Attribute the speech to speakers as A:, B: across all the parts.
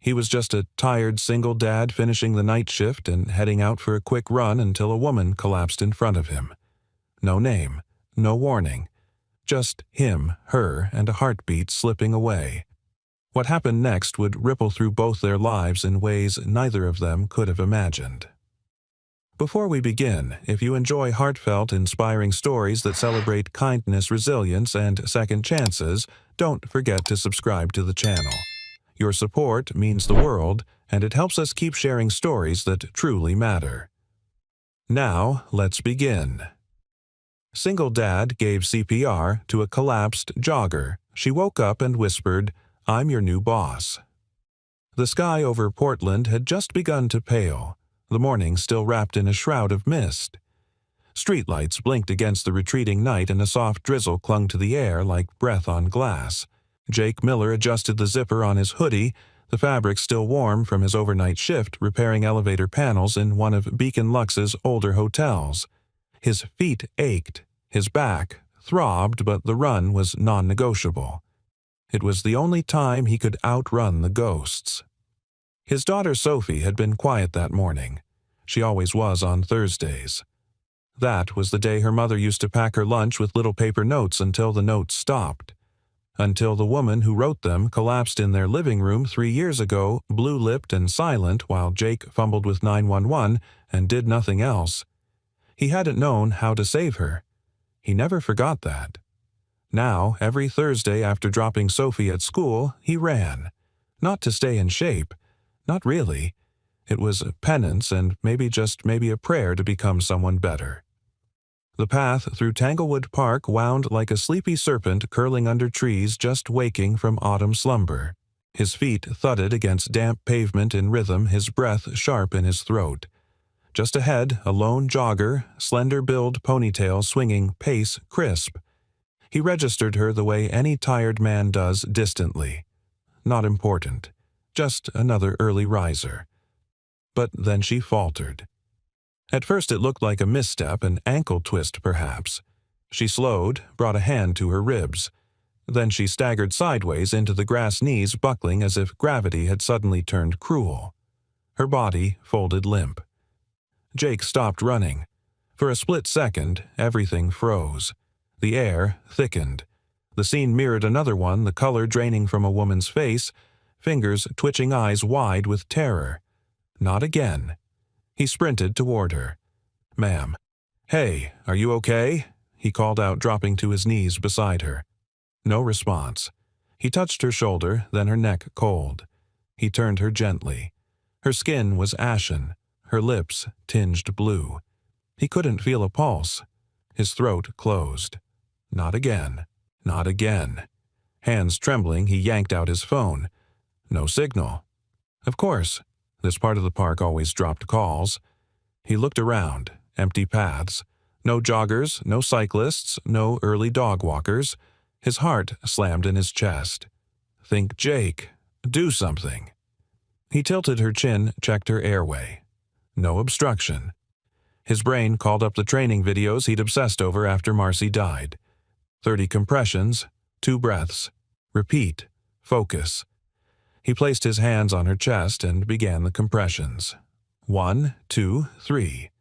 A: He was just a tired single dad finishing the night shift and heading out for a quick run until a woman collapsed in front of him. No name, no warning. Just him, her, and a heartbeat slipping away. What happened next would ripple through both their lives in ways neither of them could have imagined. Before we begin, if you enjoy heartfelt, inspiring stories that celebrate kindness, resilience, and second chances, don't forget to subscribe to the channel. Your support means the world, and it helps us keep sharing stories that truly matter. Now, let's begin. Single dad gave CPR to a collapsed jogger. She woke up and whispered, "I'm your new boss." The sky over Portland had just begun to pale, the morning still wrapped in a shroud of mist. Streetlights blinked against the retreating night and a soft drizzle clung to the air like breath on glass. Jake Miller adjusted the zipper on his hoodie, the fabric still warm from his overnight shift repairing elevator panels in one of Beacon Luxe's older hotels. His feet ached, his back throbbed, but the run was non-negotiable. It was the only time he could outrun the ghosts. His daughter Sophie had been quiet that morning. She always was on Thursdays. That was the day her mother used to pack her lunch with little paper notes until the notes stopped. Until the woman who wrote them collapsed in their living room 3 years ago, blue-lipped and silent while Jake fumbled with 911 and did nothing else. He hadn't known how to save her. He never forgot that. Now, every Thursday after dropping Sophie at school, he ran. Not to stay in shape. Not really. It was a penance and maybe a prayer to become someone better. The path through Tanglewood Park wound like a sleepy serpent curling under trees just waking from autumn slumber. His feet thudded against damp pavement in rhythm, his breath sharp in his throat. Just ahead, a lone jogger, slender-billed ponytail swinging, pace crisp. He registered her the way any tired man does distantly. Not important. Just another early riser. But then she faltered. At first it looked like a misstep, an ankle twist perhaps. She slowed, brought a hand to her ribs. Then she staggered sideways into the grass, knees buckling as if gravity had suddenly turned cruel. Her body folded limp. Jake stopped running. For a split second, everything froze. The air thickened. The scene mirrored another one, the color draining from a woman's face, fingers twitching, eyes wide with terror. Not again. He sprinted toward her. "Ma'am." "Hey, are you okay?" he called out, dropping to his knees beside her. No response. He touched her shoulder, then her neck cold. He turned her gently. Her skin was ashen, her lips tinged blue. He couldn't feel a pulse. His throat closed. Not again. Not again. Hands trembling, he yanked out his phone. No signal. Of course. This part of the park always dropped calls. He looked around. Empty paths. No joggers, no cyclists, no early dog walkers. His heart slammed in his chest. Think Jake. Do something. He tilted her chin, checked her airway. No obstruction. His brain called up the training videos he'd obsessed over after Marcy died. 30 compressions, 2 breaths. Repeat. Focus. He placed his hands on her chest and began the compressions. 1, 2, 3.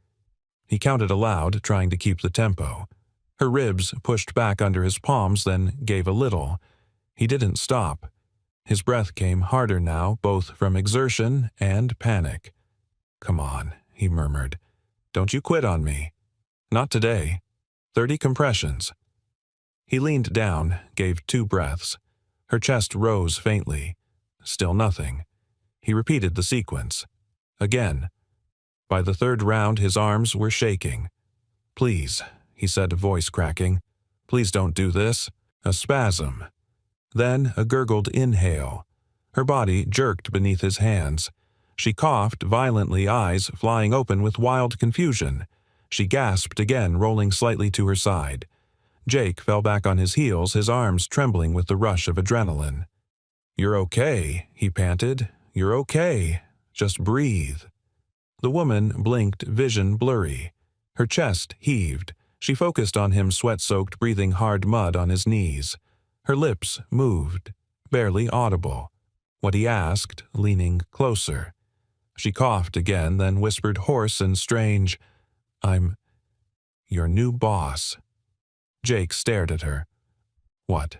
A: He counted aloud, trying to keep the tempo. Her ribs pushed back under his palms, then gave a little. He didn't stop. His breath came harder now, both from exertion and panic. "Come on," he murmured. "Don't you quit on me. Not today. 30 compressions." He leaned down, gave 2 breaths. Her chest rose faintly. Still nothing. He repeated the sequence. Again. By the 3rd round, his arms were shaking. "Please," he said, voice cracking. "Please don't do this." A spasm. Then a gurgled inhale. Her body jerked beneath his hands. She coughed violently, eyes flying open with wild confusion. She gasped again, rolling slightly to her side. Jake fell back on his heels, his arms trembling with the rush of adrenaline. "You're okay," he panted. "You're okay. Just breathe." The woman blinked, vision blurry. Her chest heaved. She focused on him, sweat-soaked, breathing hard mud on his knees. Her lips moved, barely audible. what he asked, leaning closer. She coughed again, then whispered hoarse and strange, "I'm your new boss." Jake stared at her. "What?"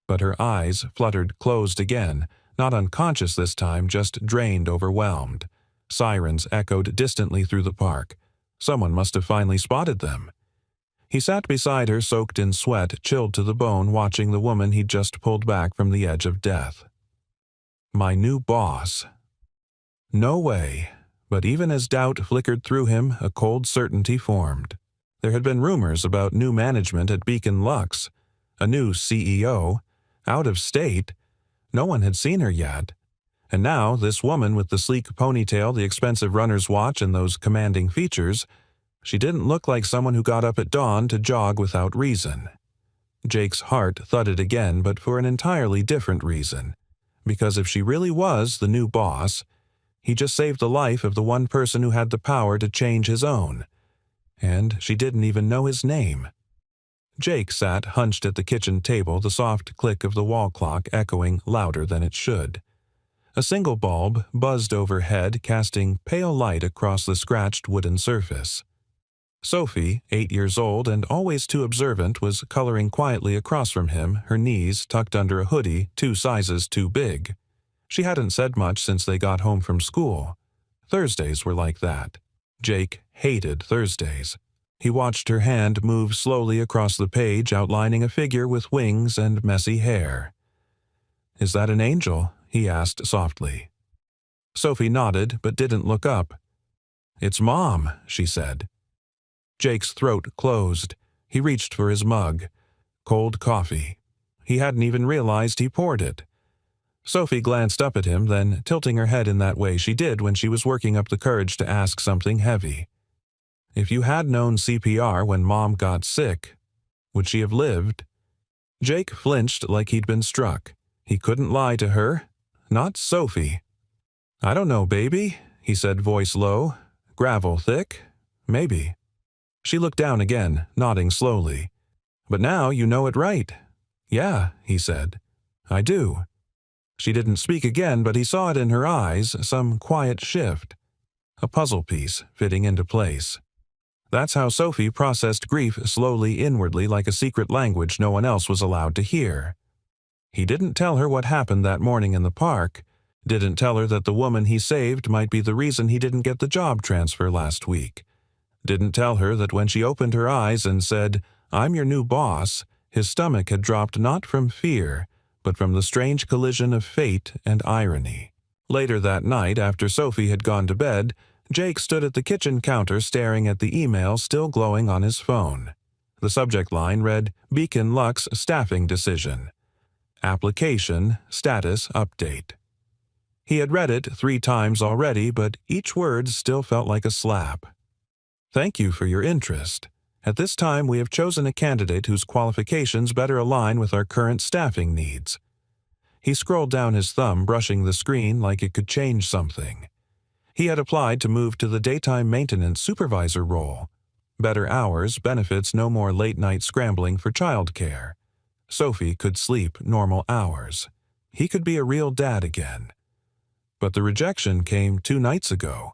A: But her eyes fluttered closed again, not unconscious this time, just drained, overwhelmed. Sirens echoed distantly through the park. Someone must have finally spotted them. He sat beside her, soaked in sweat, chilled to the bone, watching the woman he'd just pulled back from the edge of death. My new boss. No way. But even as doubt flickered through him, a cold certainty formed. There had been rumors about new management at Beacon Lux, a new CEO, out of state. No one had seen her yet. And now, this woman with the sleek ponytail, the expensive runner's watch, and those commanding features, she didn't look like someone who got up at dawn to jog without reason. Jake's heart thudded again, but for an entirely different reason. Because if she really was the new boss, he just saved the life of the one person who had the power to change his own. And she didn't even know his name. Jake sat hunched at the kitchen table, the soft click of the wall clock echoing louder than it should. A single bulb buzzed overhead, casting pale light across the scratched wooden surface. Sophie, 8 years old and always too observant, was coloring quietly across from him, her knees tucked under a hoodie 2 sizes too big. She hadn't said much since they got home from school. Thursdays were like that. Jake hated Thursdays. He watched her hand move slowly across the page, outlining a figure with wings and messy hair. "Is that an angel?" he asked softly. Sophie nodded, but didn't look up. "It's Mom," she said. Jake's throat closed. He reached for his mug. Cold coffee. He hadn't even realized he poured it. Sophie glanced up at him, then, tilting her head in that way she did when she was working up the courage to ask something heavy. "If you had known CPR when Mom got sick, would she have lived?" Jake flinched like he'd been struck. He couldn't lie to her. Not Sophie. "I don't know, baby," he said, voice low. "Gravel thick? Maybe." She looked down again, nodding slowly. "But now you know it right." "Yeah," he said. "I do." She didn't speak again, but he saw it in her eyes, some quiet shift. A puzzle piece fitting into place. That's how Sophie processed grief slowly inwardly, like a secret language no one else was allowed to hear. He didn't tell her what happened that morning in the park, didn't tell her that the woman he saved might be the reason he didn't get the job transfer last week, didn't tell her that when she opened her eyes and said, "I'm your new boss," his stomach had dropped not from fear, but from the strange collision of fate and irony. Later that night, after Sophie had gone to bed, Jake stood at the kitchen counter staring at the email still glowing on his phone. The subject line read, "Beacon Lux Staffing Decision. Application Status Update." He had read it 3 times already, but each word still felt like a slap. "Thank you for your interest. At this time, we have chosen a candidate whose qualifications better align with our current staffing needs." He scrolled down his thumb, brushing the screen like it could change something. He had applied to move to the daytime maintenance supervisor role. Better hours, benefits, no more late-night scrambling for childcare. Sophie could sleep normal hours. He could be a real dad again. But the rejection came 2 nights ago.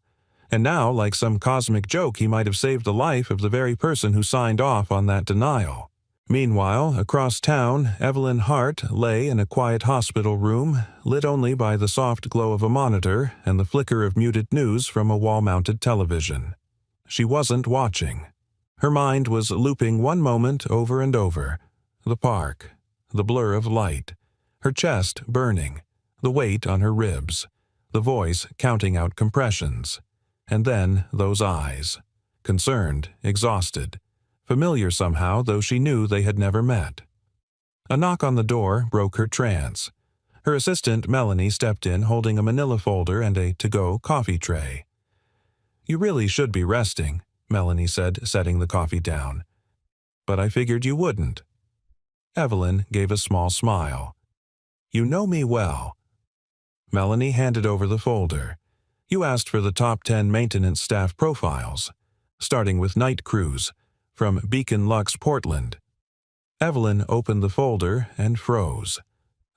A: And now, like some cosmic joke, he might have saved the life of the very person who signed off on that denial. Meanwhile, across town, Evelyn Hart lay in a quiet hospital room, lit only by the soft glow of a monitor and the flicker of muted news from a wall-mounted television. She wasn't watching. Her mind was looping one moment over and over. The park, the blur of light, her chest burning, the weight on her ribs, the voice counting out compressions. And then those eyes, concerned, exhausted, familiar somehow, though she knew they had never met. A knock on the door broke her trance. Her assistant, Melanie, stepped in holding a manila folder and a to-go coffee tray. "You really should be resting," Melanie said, setting the coffee down. "But I figured you wouldn't." Evelyn gave a small smile. "You know me well." Melanie handed over the folder. "You asked for the top 10 maintenance staff profiles, starting with night crews, from Beacon Lux, Portland." Evelyn opened the folder and froze.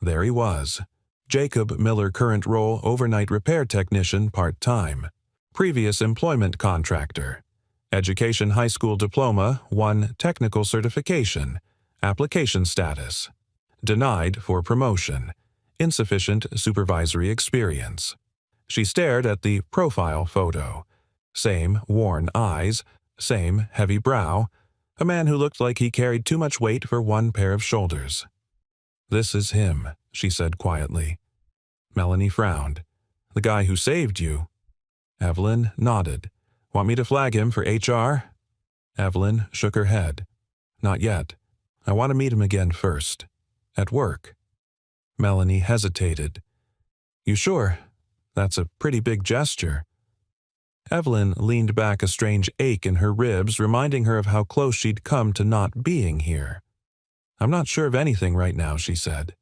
A: There he was. Jacob Miller, current role overnight repair technician, part-time. Previous employment contractor. Education high school diploma, 1 technical certification. Application status. Denied for promotion. Insufficient supervisory experience. She stared at the profile photo. Same worn eyes, same heavy brow, a man who looked like he carried too much weight for 1 pair of shoulders. "This is him," she said quietly. Melanie frowned. "The guy who saved you?" Evelyn nodded. "Want me to flag him for HR?" Evelyn shook her head. "Not yet. I want to meet him again first. At work." Melanie hesitated. "You sure? That's a pretty big gesture." Evelyn leaned back, a strange ache in her ribs, reminding her of how close she'd come to not being here. "I'm not sure of anything right now," she said,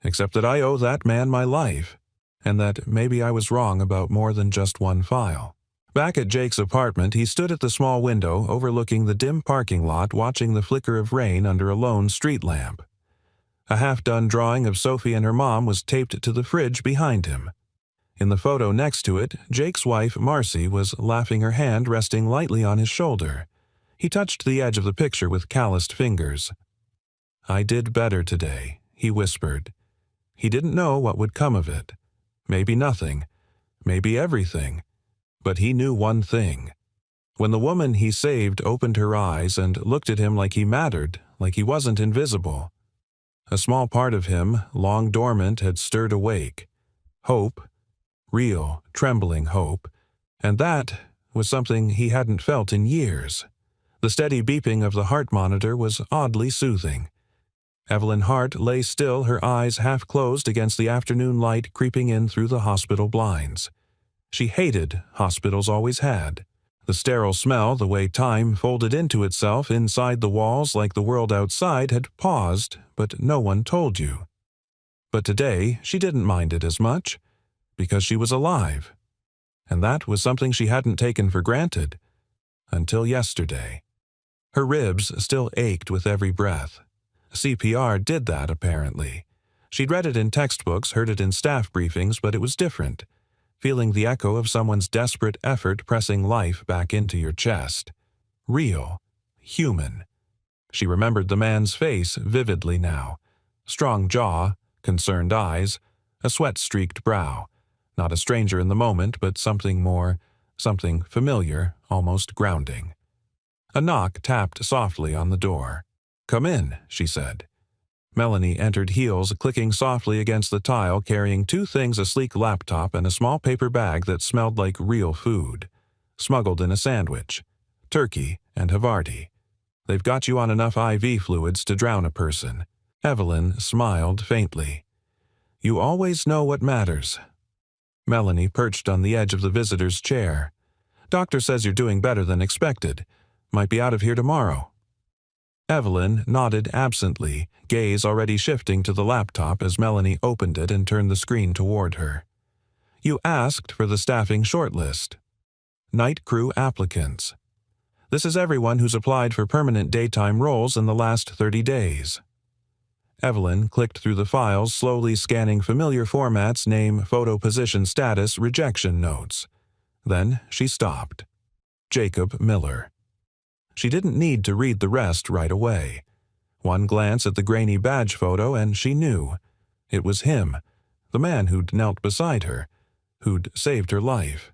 A: "except that I owe that man my life, and that maybe I was wrong about more than just 1 file." Back at Jake's apartment, he stood at the small window overlooking the dim parking lot, watching the flicker of rain under a lone street lamp. A half-done drawing of Sophie and her mom was taped to the fridge behind him. In the photo next to it, Jake's wife, Marcy, was laughing, her hand resting lightly on his shoulder. He touched the edge of the picture with calloused fingers. "I did better today," he whispered. He didn't know what would come of it. Maybe nothing. Maybe everything. But he knew one thing. When the woman he saved opened her eyes and looked at him like he mattered, like he wasn't invisible, a small part of him, long dormant, had stirred awake. Hope. Real, trembling hope. And that was something he hadn't felt in years. The steady beeping of the heart monitor was oddly soothing. Evelyn Hart lay still, her eyes half closed against the afternoon light creeping in through the hospital blinds. She hated hospitals, always had. The sterile smell, the way time folded into itself inside the walls like the world outside had paused, but no one told you. But today she didn't mind it as much, because she was alive. And that was something she hadn't taken for granted. Until yesterday. Her ribs still ached with every breath. CPR did that, apparently. She'd read it in textbooks, heard it in staff briefings, but it was different. Feeling the echo of someone's desperate effort pressing life back into your chest. Real. Human. She remembered the man's face vividly now. Strong jaw, concerned eyes, a sweat-streaked brow. Not a stranger in the moment, but something more, something familiar, almost grounding. A knock tapped softly on the door. "Come in," she said. Melanie entered, heels clicking softly against the tile, carrying 2 things, a sleek laptop and a small paper bag that smelled like real food. Smuggled in a sandwich. Turkey and Havarti. "They've got you on enough IV fluids to drown a person." Evelyn smiled faintly. "You always know what matters." Melanie perched on the edge of the visitor's chair. "Doctor says you're doing better than expected. Might be out of here tomorrow." Evelyn nodded absently, gaze already shifting to the laptop as Melanie opened it and turned the screen toward her. "You asked for the staffing shortlist. Night crew applicants. This is everyone who's applied for permanent daytime roles in the last 30 days. Evelyn clicked through the files, slowly scanning familiar formats, name, photo, position, status, rejection notes. Then she stopped. Jacob Miller. She didn't need to read the rest right away. One glance at the grainy badge photo and she knew. It was him, the man who'd knelt beside her, who'd saved her life.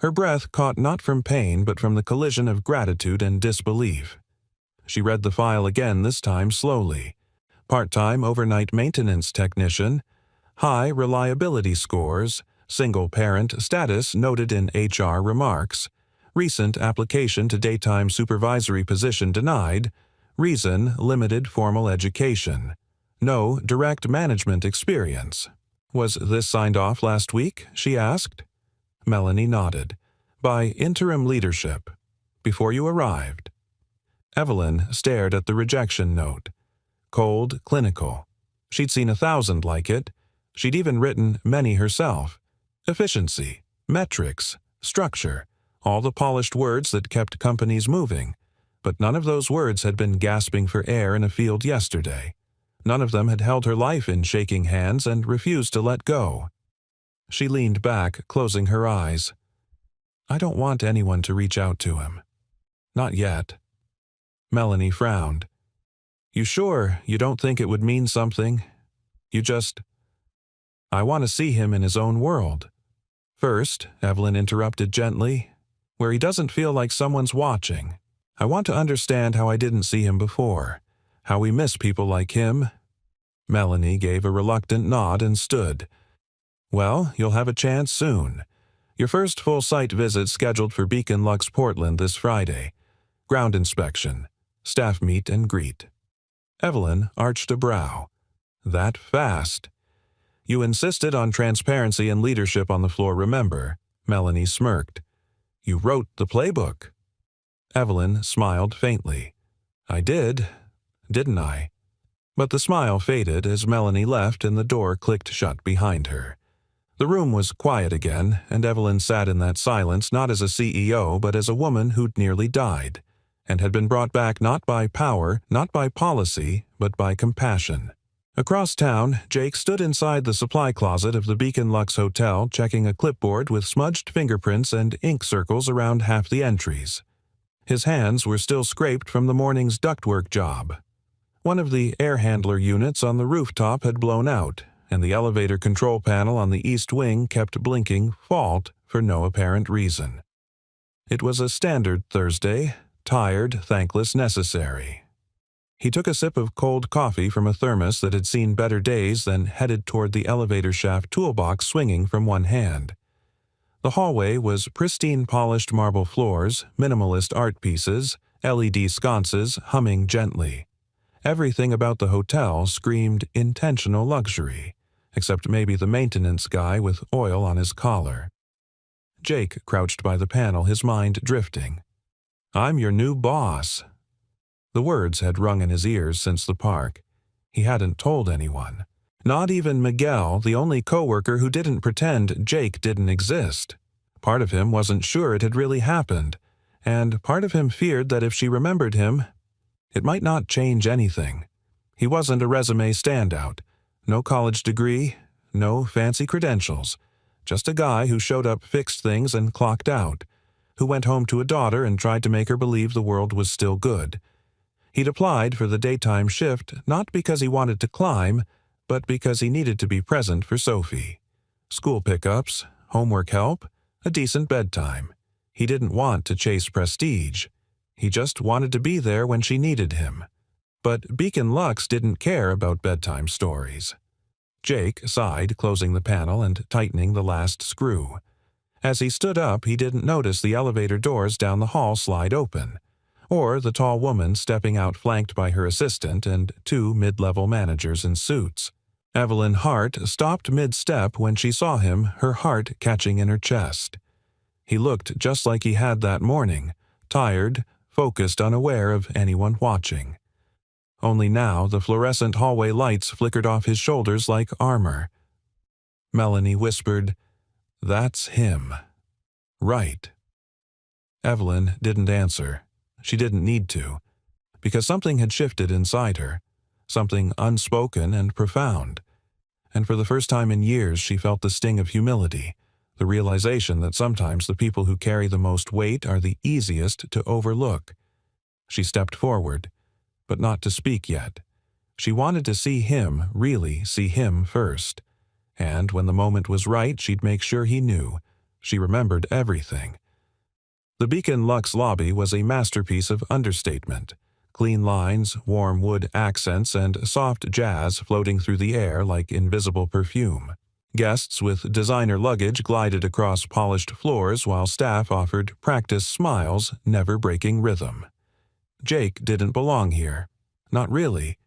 A: Her breath caught not from pain but from the collision of gratitude and disbelief. She read the file again, this time slowly. Part-time overnight maintenance technician, high reliability scores, single-parent status noted in HR remarks, recent application to daytime supervisory position denied, reason limited formal education, no direct management experience. Was this signed off last week? She asked. Melanie nodded. By interim leadership. Before you arrived. Evelyn stared at the rejection note. Cold, clinical. She'd seen 1,000 like it. She'd even written many herself. Efficiency, metrics, structure, all the polished words that kept companies moving. But none of those words had been gasping for air in a field yesterday. None of them had held her life in shaking hands and refused to let go. She leaned back, closing her eyes. I don't want anyone to reach out to him. Not yet. Melanie frowned. You sure you don't think it would mean something? I want to see him in his own world. First, Evelyn interrupted gently, where he doesn't feel like someone's watching. I want to understand how I didn't see him before, how we miss people like him. Melanie gave a reluctant nod and stood. Well, you'll have a chance soon. Your first full site visit scheduled for Beacon Lux Portland this Friday. Ground inspection, staff meet and greet. Evelyn arched a brow. That fast? You insisted on transparency and leadership on the floor, remember? Melanie smirked. You wrote the playbook. Evelyn smiled faintly. I did, didn't I? But the smile faded as Melanie left and the door clicked shut behind her. The room was quiet again, and Evelyn sat in that silence not as a CEO but as a woman who'd nearly died, and had been brought back not by power, not by policy, but by compassion. Across town, Jake stood inside the supply closet of the Beacon Lux Hotel checking a clipboard with smudged fingerprints and ink circles around half the entries. His hands were still scraped from the morning's ductwork job. One of the air handler units on the rooftop had blown out, and the elevator control panel on the east wing kept blinking fault for no apparent reason. It was a standard Thursday, tired, thankless, necessary. He took a sip of cold coffee from a thermos that had seen better days, then headed toward the elevator shaft toolbox swinging from one hand. The hallway was pristine polished marble floors, minimalist art pieces, LED sconces humming gently. Everything about the hotel screamed intentional luxury, except maybe the maintenance guy with oil on his collar. Jake crouched by the panel, his mind drifting. I'm your new boss. The words had rung in his ears since the park. He hadn't told anyone. Not even Miguel, the only coworker who didn't pretend Jake didn't exist. Part of him wasn't sure it had really happened, and part of him feared that if she remembered him, it might not change anything. He wasn't a resume standout. No college degree, no fancy credentials. Just a guy who showed up, fixed things, and clocked out. Who went home to a daughter and tried to make her believe the world was still good. He'd applied for the daytime shift not because he wanted to climb, but because he needed to be present for Sophie. School pickups, homework help, a decent bedtime. He didn't want to chase prestige. He just wanted to be there when she needed him. But Beacon Lux didn't care about bedtime stories. Jake sighed, closing the panel and tightening the last screw. As he stood up, he didn't notice the elevator doors down the hall slide open, or the tall woman stepping out flanked by her assistant and two mid-level managers in suits. Evelyn Hart stopped mid-step when she saw him, her heart catching in her chest. He looked just like he had that morning, tired, focused, unaware of anyone watching. Only now the fluorescent hallway lights flickered off his shoulders like armor. Melanie whispered, "That's him." Right. Evelyn didn't answer. She didn't need to, because something had shifted inside her, something unspoken and profound. And for the first time in years she felt the sting of humility, the realization that sometimes the people who carry the most weight are the easiest to overlook. She stepped forward, but not to speak yet. She wanted to see him, really see him first. And when the moment was right, she'd make sure he knew. She remembered everything. The Beacon Lux lobby was a masterpiece of understatement. Clean lines, warm wood accents, and soft jazz floating through the air like invisible perfume. Guests with designer luggage glided across polished floors while staff offered practice smiles, never breaking rhythm. Jake didn't belong here. Not really.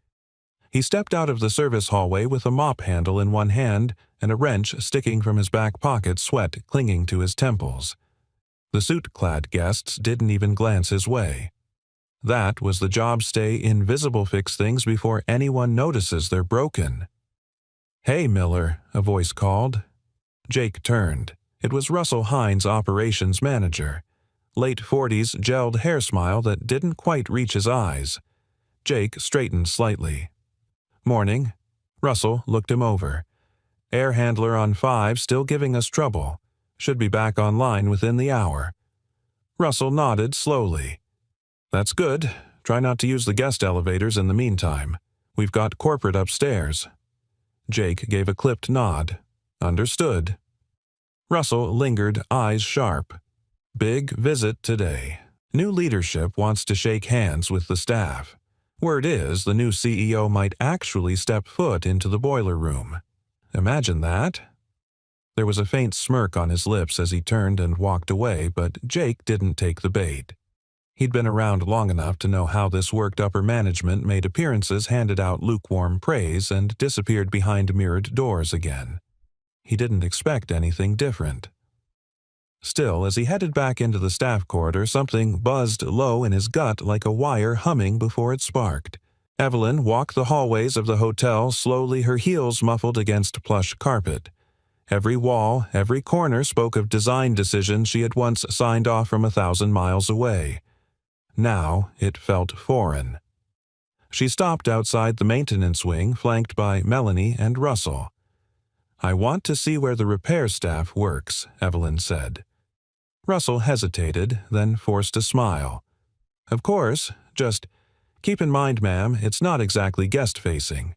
A: He stepped out of the service hallway with a mop handle in one hand and a wrench sticking from his back pocket, sweat clinging to his temples. The suit-clad guests didn't even glance his way. That was the job stay invisible fix things before anyone notices they're broken. "Hey, Miller," a voice called. Jake turned. It was Russell Hines, operations manager. Late 40s, gelled hair smile that didn't quite reach his eyes. Jake straightened slightly. Morning. Russell looked him over. Air handler on 5 still giving us trouble. Should be back online within the hour. Russell nodded slowly. That's good. Try not to use the guest elevators in the meantime. We've got corporate upstairs. Jake gave a clipped nod. Understood. Russell lingered, eyes sharp. Big visit today. New leadership wants to shake hands with the staff. Word is the new CEO might actually step foot into the boiler room. Imagine that. There was a faint smirk on his lips as he turned and walked away, but Jake didn't take the bait. He'd been around long enough to know how this worked. Upper management made appearances, handed out lukewarm praise, and disappeared behind mirrored doors again. He didn't expect anything different. Still, as he headed back into the staff corridor, something buzzed low in his gut like a wire humming before it sparked. Evelyn walked the hallways of the hotel slowly, her heels muffled against plush carpet. Every wall, every corner spoke of design decisions she had once signed off from 1,000 miles away. Now it felt foreign. She stopped outside the maintenance wing, flanked by Melanie and Russell. "I want to see where the repair staff works," Evelyn said. Russell hesitated, then forced a smile. "Of course, just keep in mind, ma'am, it's not exactly guest-facing."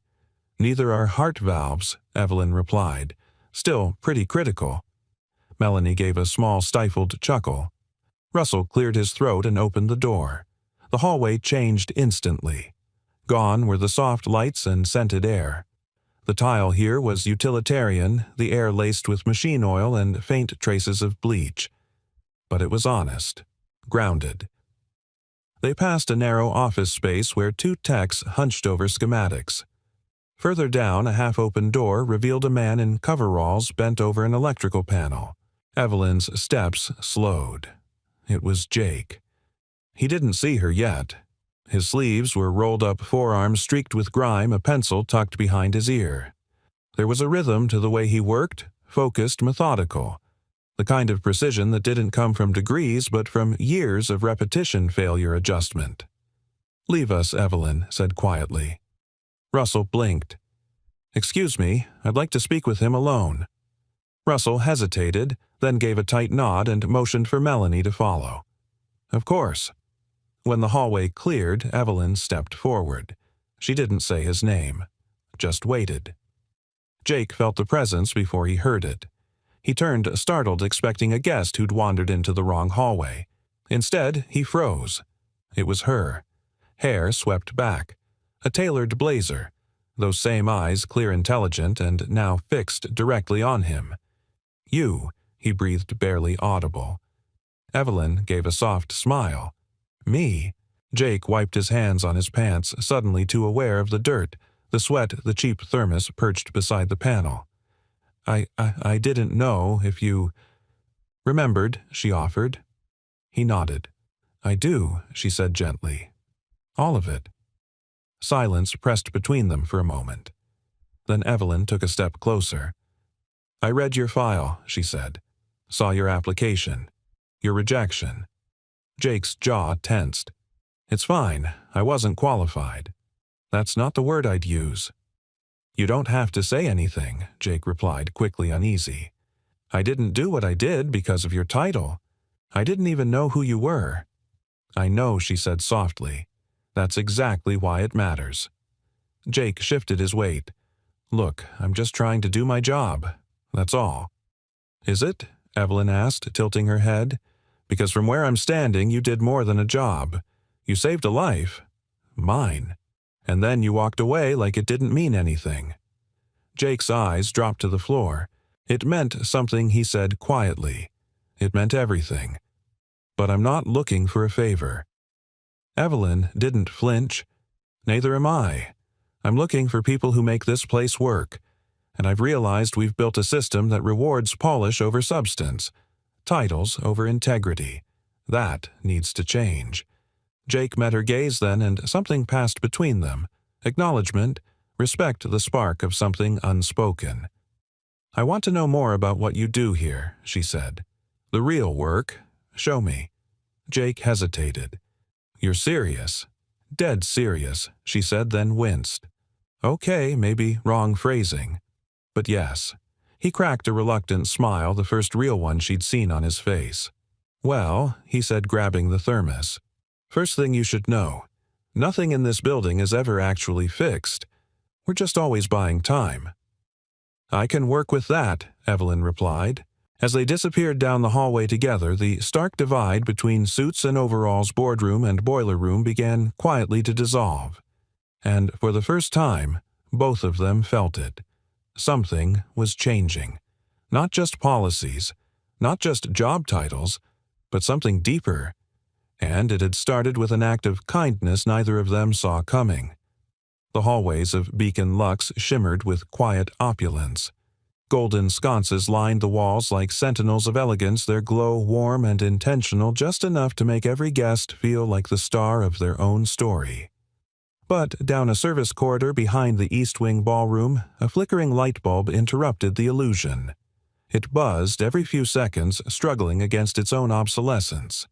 A: "Neither are heart valves," Evelyn replied, still pretty critical. Melanie gave a small stifled chuckle. Russell cleared his throat and opened the door. The hallway changed instantly. Gone were the soft lights and scented air. The tile here was utilitarian, the air laced with machine oil and faint traces of bleach. But it was honest, grounded. They passed a narrow office space where 2 techs hunched over schematics. Further down, a half-open door revealed a man in coveralls bent over an electrical panel. Evelyn's steps slowed. It was Jake. He didn't see her yet. His sleeves were rolled up, forearms streaked with grime, a pencil tucked behind his ear. There was a rhythm to the way he worked, focused, methodical. The kind of precision that didn't come from degrees but from years of repetition failure adjustment. "Leave us," Evelyn said quietly. Russell blinked. "Excuse me, I'd like to speak with him alone." Russell hesitated, then gave a tight nod and motioned for Melanie to follow. "Of course." When the hallway cleared, Evelyn stepped forward. She didn't say his name, just waited. Jake felt the presence before he heard it. He turned startled, expecting a guest who'd wandered into the wrong hallway. Instead, he froze. It was her. Hair swept back. A tailored blazer. Those same eyes, clear, intelligent, and now fixed directly on him. "You," he breathed, barely audible. Evelyn gave a soft smile. "Me?" Jake wiped his hands on his pants, suddenly too aware of the dirt, the sweat, the cheap thermos perched beside the panel. I didn't know if you—" "Remembered," she offered. He nodded. "I do," she said gently. "All of it." Silence pressed between them for a moment. Then Evelyn took a step closer. "I read your file," she said. "Saw your application. Your rejection." Jake's jaw tensed. "It's fine. I wasn't qualified." "That's not the word I'd use." "You don't have to say anything," Jake replied, quickly uneasy. "I didn't do what I did because of your title. I didn't even know who you were." "I know," she said softly. "That's exactly why it matters." Jake shifted his weight. "Look, I'm just trying to do my job. That's all." "Is it?" Evelyn asked, tilting her head. "Because from where I'm standing, you did more than a job. You saved a life. Mine. And then you walked away like it didn't mean anything." Jake's eyes dropped to the floor. It meant something, he said quietly. It meant everything. "But I'm not looking for a favor." Evelyn didn't flinch. "Neither am I. I'm looking for people who make this place work. And I've realized we've built a system that rewards polish over substance, titles over integrity. That needs to change." Jake met her gaze then, and something passed between them. Acknowledgement, respect, the spark of something unspoken. "I want to know more about what you do here," she said. "The real work. Show me." Jake hesitated. "You're serious?" "Dead serious," she said, then winced. Okay, maybe wrong phrasing. But yes. He cracked a reluctant smile, the first real one she'd seen on his face. Well, he said, grabbing the thermos. First thing you should know. Nothing in this building is ever actually fixed. We're just always buying time. I can work with that, Evelyn replied. As they disappeared down the hallway together, the stark divide between suits and overalls boardroom and boiler room began quietly to dissolve. And for the first time, both of them felt it. Something was changing. Not just policies, not just job titles, but something deeper. And it had started with an act of kindness neither of them saw coming. The hallways of Beacon Lux shimmered with quiet opulence. Golden sconces lined the walls like sentinels of elegance, their glow warm and intentional, just enough to make every guest feel like the star of their own story. But down a service corridor behind the East Wing ballroom, a flickering light bulb interrupted the illusion. It buzzed every few seconds, struggling against its own obsolescence.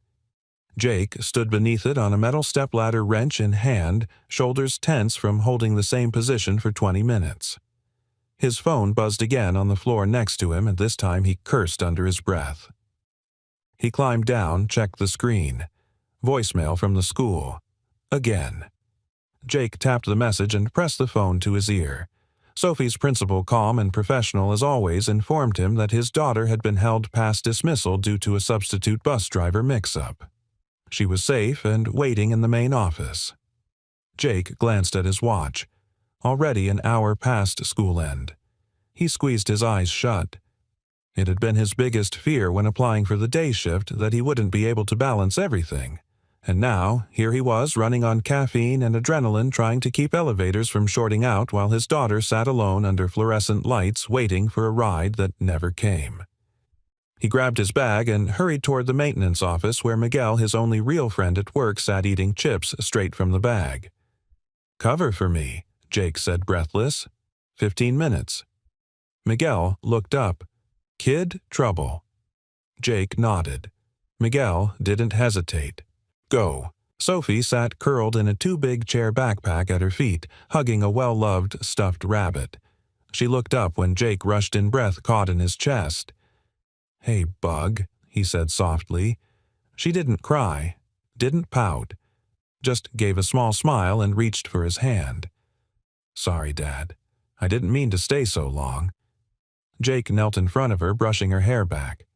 A: Jake stood beneath it on a metal stepladder, wrench in hand, shoulders tense from holding the same position for 20 minutes. His phone buzzed again on the floor next to him, and this time he cursed under his breath. He climbed down, checked the screen. Voicemail from the school. Again. Jake tapped the message and pressed the phone to his ear. Sophie's principal, calm and professional as always, informed him that his daughter had been held past dismissal due to a substitute bus driver mix-up. She was safe and waiting in the main office. Jake glanced at his watch. Already an hour past school end. He squeezed his eyes shut. It had been his biggest fear when applying for the day shift that he wouldn't be able to balance everything. And now, here he was running on caffeine and adrenaline, trying to keep elevators from shorting out while his daughter sat alone under fluorescent lights waiting for a ride that never came. He grabbed his bag and hurried toward the maintenance office where Miguel, his only real friend at work, sat eating chips straight from the bag. "Cover for me," Jake said, breathless. 15 minutes. Miguel looked up. "Kid, trouble." Jake nodded. Miguel didn't hesitate. "Go." Sophie sat curled in a too-big chair backpack at her feet, hugging a well-loved stuffed rabbit. She looked up when Jake rushed in, breath caught in his chest. "Hey, bug," he said softly. She didn't cry, didn't pout, just gave a small smile and reached for his hand. "Sorry, Dad. I didn't mean to stay so long." Jake knelt in front of her, brushing her hair back.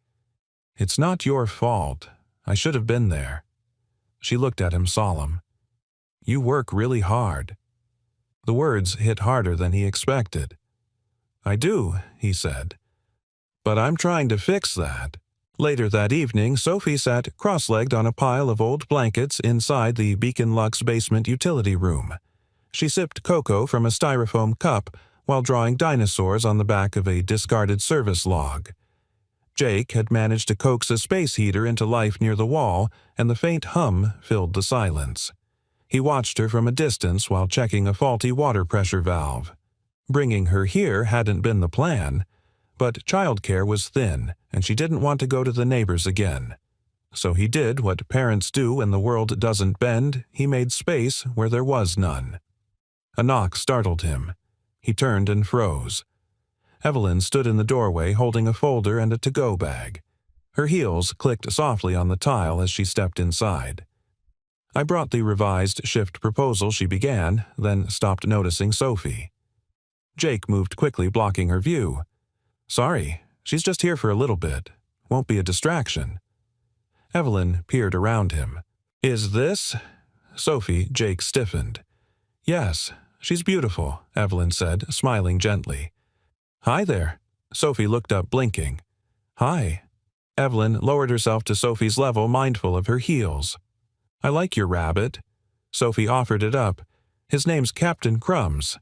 A: "It's not your fault. I should have been there." She looked at him solemn. "You work really hard." The words hit harder than he expected. "I do," he said. "But I'm trying to fix that." Later that evening, Sophie sat cross-legged on a pile of old blankets inside the Beacon Lux basement utility room. She sipped cocoa from a styrofoam cup while drawing dinosaurs on the back of a discarded service log. Jake had managed to coax a space heater into life near the wall, and the faint hum filled the silence. He watched her from a distance while checking a faulty water pressure valve. Bringing her here hadn't been the plan, but childcare was thin, and she didn't want to go to the neighbors again. So he did what parents do when the world doesn't bend. He made space where there was none. A knock startled him. He turned and froze. Evelyn stood in the doorway holding a folder and a to-go bag. Her heels clicked softly on the tile as she stepped inside. "I brought the revised shift proposal," she began, then stopped, noticing Sophie. Jake moved quickly, blocking her view. "Sorry, she's just here for a little bit. Won't be a distraction." Evelyn peered around him. "Is this—" Sophie, Jake stiffened. "Yes, she's beautiful," Evelyn said, smiling gently. "Hi there." Sophie looked up, blinking. "Hi." Evelyn lowered herself to Sophie's level, mindful of her heels. "I like your rabbit." Sophie offered it up. "His name's Captain Crumbs."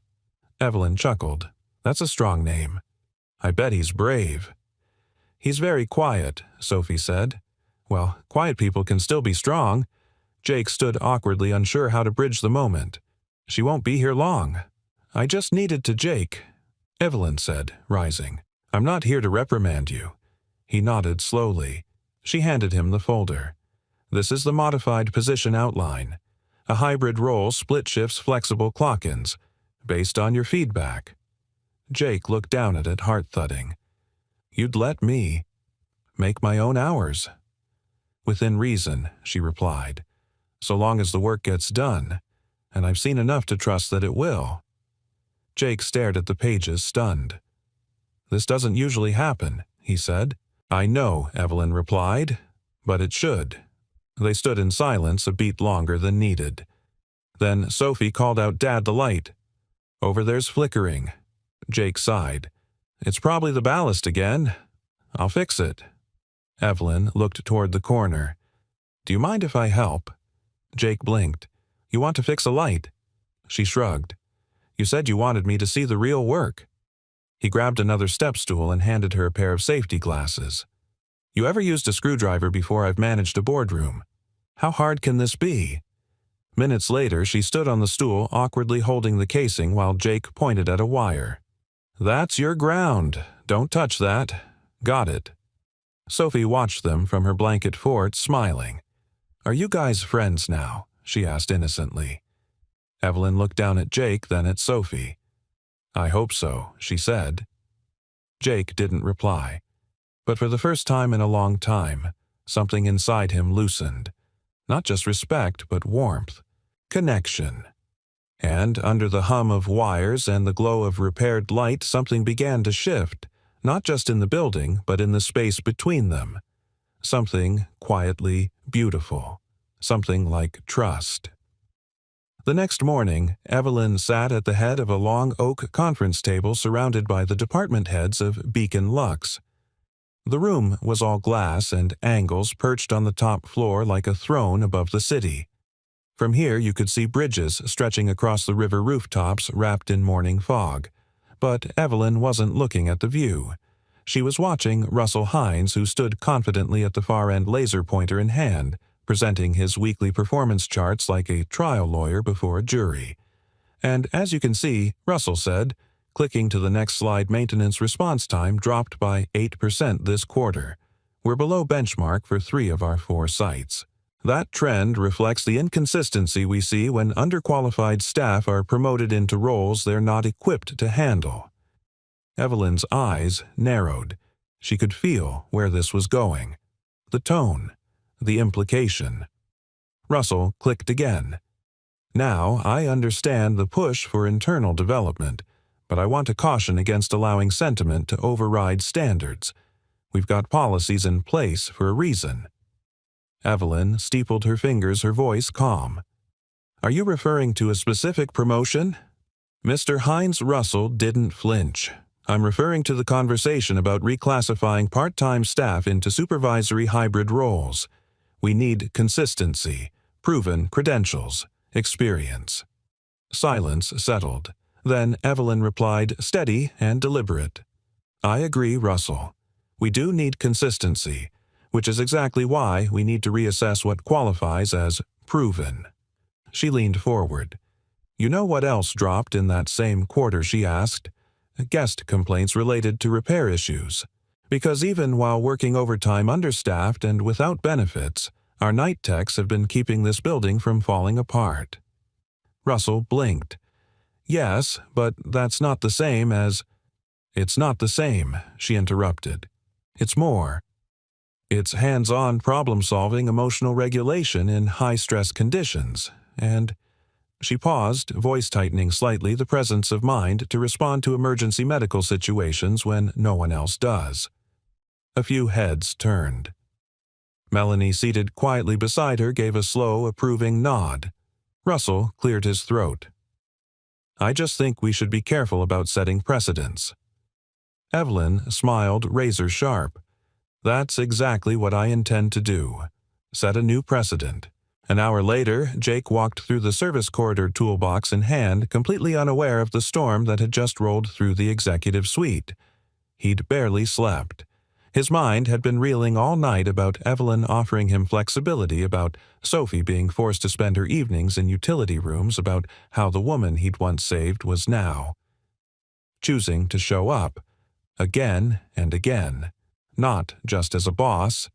A: Evelyn chuckled. "That's a strong name." "I bet he's brave." "He's very quiet," Sophie said. "Well, quiet people can still be strong." Jake stood awkwardly, unsure how to bridge the moment. "She won't be here long." "I just needed to Jake," Evelyn said, rising. "I'm not here to reprimand you." He nodded slowly. She handed him the folder. "This is the modified position outline. A hybrid role, split shifts, flexible clock-ins. Based on your feedback. Jake looked down at it, heart-thudding. You'd let me make my own hours. Within reason, she replied. So long as the work gets done, and I've seen enough to trust that it will. Jake stared at the pages, stunned. This doesn't usually happen, he said. I know, Evelyn replied, but it should. They stood in silence a beat longer than needed. Then Sophie called out, Dad, the light. Over there's flickering. Jake sighed. It's probably the ballast again. I'll fix it. Evelyn looked toward the corner. Do you mind if I help? Jake blinked. You want to fix a light? She shrugged. You said you wanted me to see the real work. He grabbed another step stool and handed her a pair of safety glasses. You ever used a screwdriver before I've managed a boardroom? How hard can this be? Minutes later, she stood on the stool, awkwardly holding the casing while Jake pointed at a wire. That's your ground. Don't touch that. Got it. Sophie watched them from her blanket fort, smiling. Are you guys friends now? She asked innocently. Evelyn looked down at Jake, then at Sophie. I hope so, she said. Jake didn't reply. But for the first time in a long time, something inside him loosened. Not just respect, but warmth. Connection. And under the hum of wires and the glow of repaired light, something began to shift, not just in the building, but in the space between them. Something quietly beautiful. Something like trust. The next morning, Evelyn sat at the head of a long oak conference table surrounded by the department heads of Beacon Lux. The room was all glass and angles perched on the top floor like a throne above the city. From here you could see bridges stretching across the river rooftops wrapped in morning fog. But Evelyn wasn't looking at the view. She was watching Russell Hines, who stood confidently at the far end, laser pointer in hand, presenting his weekly performance charts like a trial lawyer before a jury. And as you can see, Russell said, clicking to the next slide, maintenance response time dropped by 8% this quarter. We're below benchmark for 3 of our 4 sites. That trend reflects the inconsistency we see when underqualified staff are promoted into roles they're not equipped to handle. Evelyn's eyes narrowed. She could feel where this was going. The tone. The implication. Russell clicked again. Now I understand the push for internal development, but I want to caution against allowing sentiment to override standards. We've got policies in place for a reason. Evelyn steepled her fingers, her voice calm. Are you referring to a specific promotion? Mr. Hines Russell didn't flinch. I'm referring to the conversation about reclassifying part-time staff into supervisory hybrid roles. We need consistency, proven credentials, experience. Silence settled. Then Evelyn replied, steady and deliberate. I agree, Russell. We do need consistency, which is exactly why we need to reassess what qualifies as proven. She leaned forward. You know what else dropped in that same quarter, she asked? Guest complaints related to repair issues. Because even while working overtime understaffed and without benefits, our night techs have been keeping this building from falling apart. Russell blinked. Yes, but that's not the same as… It's not the same, she interrupted. It's more. It's hands-on problem-solving, emotional regulation in high-stress conditions, and… She paused, voice tightening slightly, the presence of mind to respond to emergency medical situations when no one else does. A few heads turned. Melanie, seated quietly beside her, gave a slow, approving nod. Russell cleared his throat. I just think we should be careful about setting precedents. Evelyn smiled razor-sharp. That's exactly what I intend to do. Set a new precedent. An hour later, Jake walked through the service corridor, toolbox in hand, completely unaware of the storm that had just rolled through the executive suite. He'd barely slept. His mind had been reeling all night about Evelyn offering him flexibility, about Sophie being forced to spend her evenings in utility rooms, about how the woman he'd once saved was now choosing to show up, again and again, not just as a boss,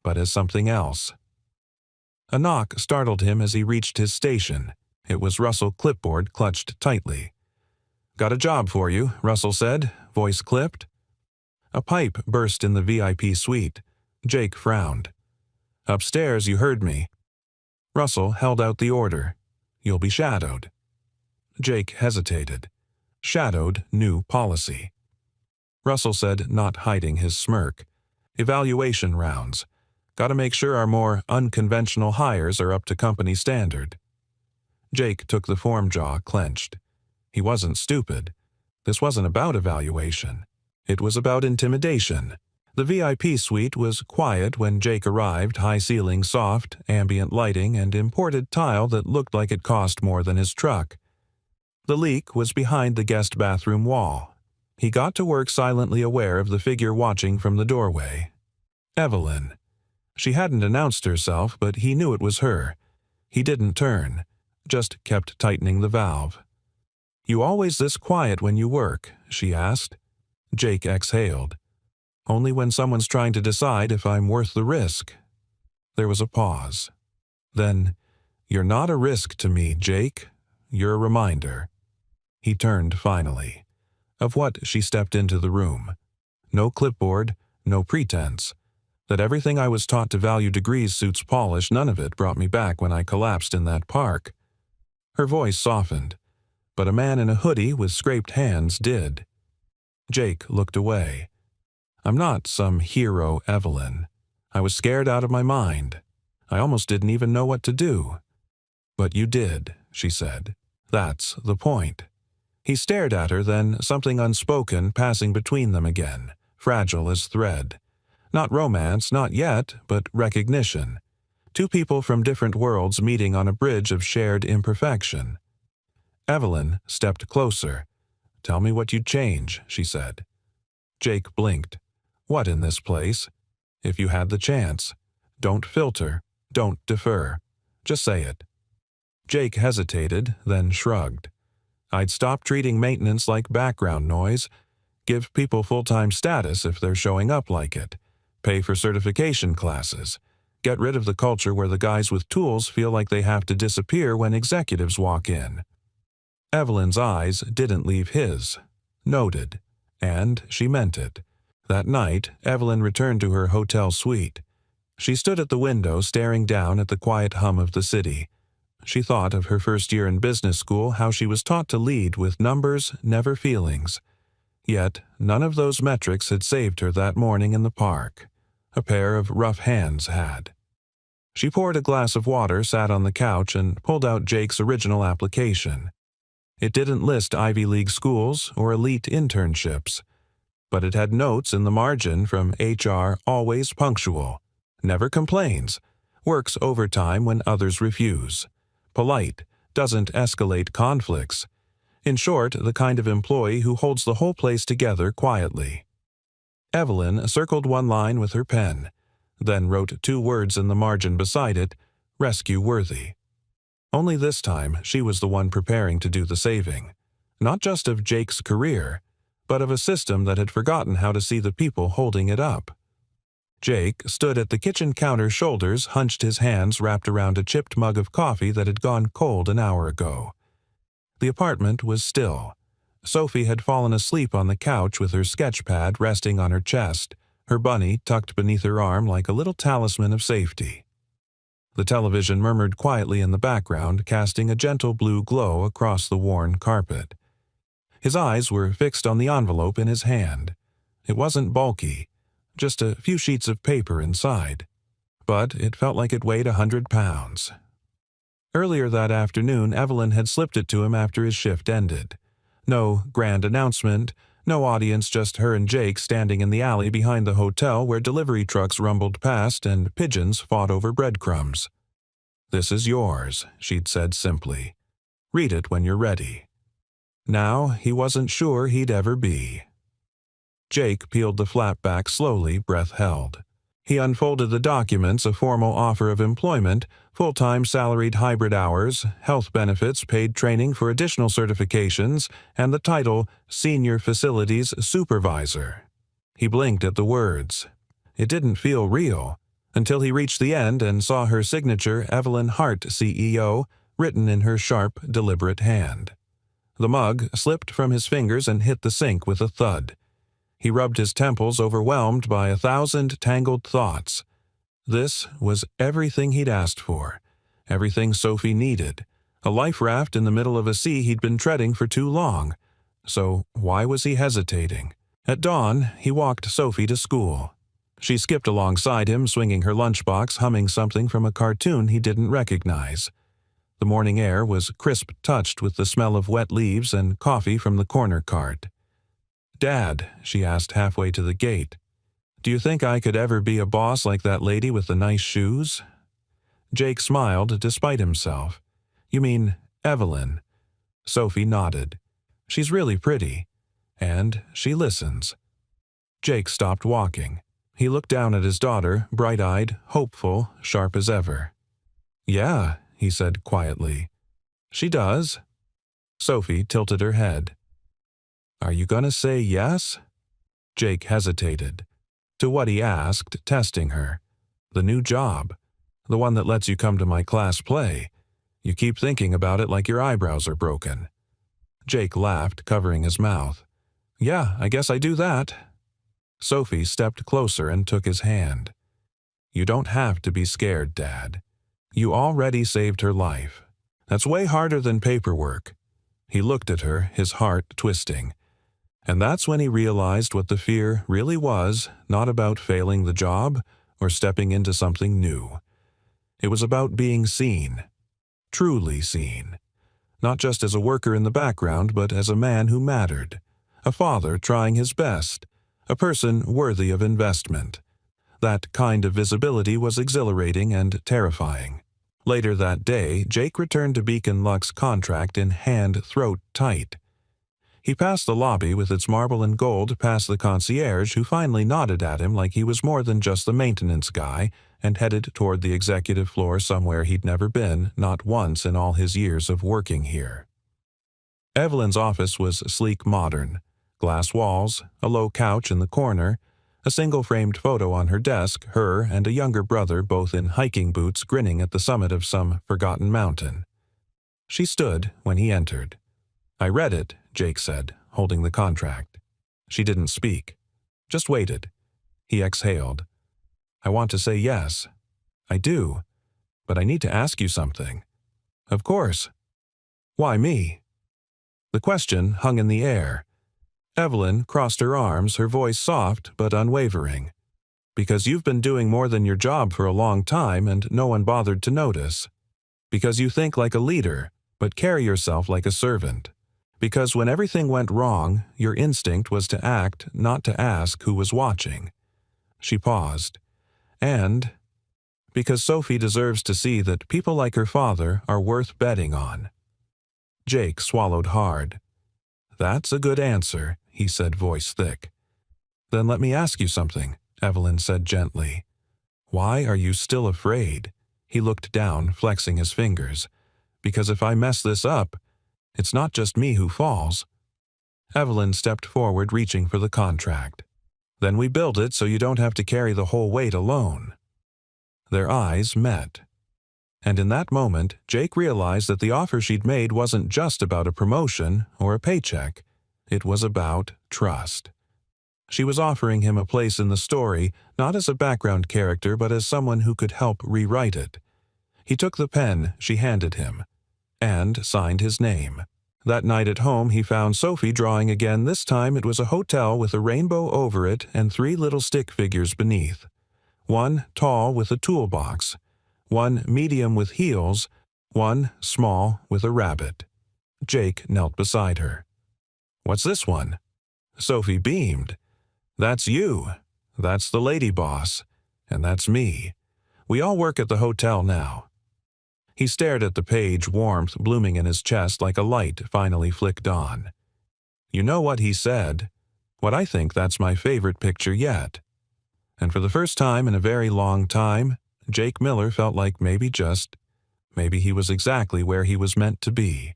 A: but as something else. A knock startled him as he reached his station. It was Russell, clipboard clutched tightly. "Got a job for you," Russell said, voice clipped. A pipe burst in the VIP suite. Jake frowned. "Upstairs, you heard me." Russell held out the order. "You'll be shadowed." Jake hesitated. Shadowed new policy. Russell said, not hiding his smirk. "Evaluation rounds. Gotta make sure our more unconventional hires are up to company standard." Jake took the form, jaw clenched. He wasn't stupid. This wasn't about evaluation. It was about intimidation. The VIP suite was quiet when Jake arrived, high ceiling, soft, ambient lighting, and imported tile that looked like it cost more than his truck. The leak was behind the guest bathroom wall. He got to work silently aware of the figure watching from the doorway. Evelyn. She hadn't announced herself, but he knew it was her. He didn't turn, just kept tightening the valve. "You always this quiet when you work?" she asked. Jake exhaled. "Only when someone's trying to decide if I'm worth the risk." There was a pause. Then, "You're not a risk to me, Jake. You're a reminder." He turned finally. Of what she stepped into the room. No clipboard, no pretense. That everything I was taught to value degrees, suits, polish, none of it brought me back when I collapsed in that park. Her voice softened, but a man in a hoodie with scraped hands did. Jake looked away. "I'm not some hero, Evelyn. I was scared out of my mind. I almost didn't even know what to do." "But you did," she said. "That's the point." He stared at her, then something unspoken passing between them again, fragile as thread. Not romance, not yet, but recognition. Two people from different worlds meeting on a bridge of shared imperfection. Evelyn stepped closer. "Tell me what you'd change," she said. Jake blinked. "What in this place? If you had the chance. Don't filter. Don't defer. Just say it." Jake hesitated, then shrugged. "I'd stop treating maintenance like background noise. Give people full-time status if they're showing up like it. Pay for certification classes. Get rid of the culture where the guys with tools feel like they have to disappear when executives walk in." Evelyn's eyes didn't leave his. Noted. And she meant it. That night, Evelyn returned to her hotel suite. She stood at the window staring down at the quiet hum of the city. She thought of her first year in business school, how she was taught to lead with numbers, never feelings. Yet, none of those metrics had saved her that morning in the park. A pair of rough hands had. She poured a glass of water, sat on the couch, and pulled out Jake's original application. It didn't list Ivy League schools or elite internships, but it had notes in the margin from HR: always punctual, never complains, works overtime when others refuse, polite, doesn't escalate conflicts. In short, the kind of employee who holds the whole place together quietly. Evelyn circled one line with her pen, then wrote 2 words in the margin beside it: rescue worthy. Only this time she was the one preparing to do the saving, not just of Jake's career, but of a system that had forgotten how to see the people holding it up. Jake stood at the kitchen counter, shoulders hunched, his hands wrapped around a chipped mug of coffee that had gone cold an hour ago. The apartment was still. Sophie had fallen asleep on the couch with her sketch pad resting on her chest, her bunny tucked beneath her arm like a little talisman of safety. The television murmured quietly in the background, casting a gentle blue glow across the worn carpet. His eyes were fixed on the envelope in his hand. It wasn't bulky, just a few sheets of paper inside, but it felt like it weighed 100 pounds. Earlier that afternoon, Evelyn had slipped it to him after his shift ended. No grand announcement, no audience, just her and Jake standing in the alley behind the hotel where delivery trucks rumbled past and pigeons fought over breadcrumbs. "This is yours," she'd said simply. "Read it when you're ready." Now he wasn't sure he'd ever be. Jake peeled the flap back slowly, breath held. He unfolded the documents: a formal offer of employment, full-time salaried hybrid hours, health benefits, paid training for additional certifications, and the title Senior Facilities Supervisor. He blinked at the words. It didn't feel real, until he reached the end and saw her signature, Evelyn Hart, CEO, written in her sharp, deliberate hand. The mug slipped from his fingers and hit the sink with a thud. He rubbed his temples, overwhelmed by 1,000 tangled thoughts. This was everything he'd asked for, everything Sophie needed, a life raft in the middle of a sea he'd been treading for too long. So why was he hesitating? At dawn, he walked Sophie to school. She skipped alongside him, swinging her lunchbox, humming something from a cartoon he didn't recognize. The morning air was crisp-touched with the smell of wet leaves and coffee from the corner cart. "Dad," she asked halfway to the gate, "do you think I could ever be a boss like that lady with the nice shoes?" Jake smiled despite himself. "You mean Evelyn?" Sophie nodded. "She's really pretty. And she listens." Jake stopped walking. He looked down at his daughter, bright-eyed, hopeful, sharp as ever. "Yeah," he said quietly. "She does." Sophie tilted her head. "Are you gonna say yes?" Jake hesitated. To what he asked, testing her. "The new job. The one that lets you come to my class play. You keep thinking about it like your eyebrows are broken." Jake laughed, covering his mouth. "Yeah, I guess I do that." Sophie stepped closer and took his hand. "You don't have to be scared, Dad. You already saved her life. That's way harder than paperwork." He looked at her, his heart twisting. And that's when he realized what the fear really was, not about failing the job or stepping into something new. It was about being seen. Truly seen. Not just as a worker in the background, but as a man who mattered. A father trying his best. A person worthy of investment. That kind of visibility was exhilarating and terrifying. Later that day, Jake returned to Beacon Luck's contract in hand throat tight. He passed the lobby with its marble and gold past the concierge, who finally nodded at him like he was more than just the maintenance guy, and headed toward the executive floor somewhere he'd never been, not once in all his years of working here. Evelyn's office was sleek modern. Glass walls, a low couch in the corner, a single-framed photo on her desk, her and a younger brother both in hiking boots grinning at the summit of some forgotten mountain. She stood when he entered. "I read it," Jake said, holding the contract. She didn't speak. Just waited. He exhaled. "I want to say yes. I do. But I need to ask you something." "Of course." "Why me?" The question hung in the air. Evelyn crossed her arms, her voice soft but unwavering. "Because you've been doing more than your job for a long time and no one bothered to notice. Because you think like a leader, but carry yourself like a servant. Because when everything went wrong, your instinct was to act, not to ask who was watching." She paused. "And because Sophie deserves to see that people like her father are worth betting on." Jake swallowed hard. "That's a good answer," he said, voice thick. "Then let me ask you something," Evelyn said gently. "Why are you still afraid?" He looked down, flexing his fingers. "Because if I mess this up, it's not just me who falls." Evelyn stepped forward, reaching for the contract. "Then we build it so you don't have to carry the whole weight alone." Their eyes met. And in that moment, Jake realized that the offer she'd made wasn't just about a promotion or a paycheck. It was about trust. She was offering him a place in the story, not as a background character, but as someone who could help rewrite it. He took the pen she handed him and signed his name. That night at home, he found Sophie drawing again. This time it was a hotel with a rainbow over it and 3 little stick figures beneath. One tall with a toolbox, one medium with heels, one small with a rabbit. Jake knelt beside her. "What's this one?" Sophie beamed. "That's you. That's the lady boss. And that's me. We all work at the hotel now." He stared at the page, warmth blooming in his chest like a light finally flicked on. "You know what he said? What I think that's my favorite picture yet." And for the first time in a very long time, Jake Miller felt like maybe he was exactly where he was meant to be.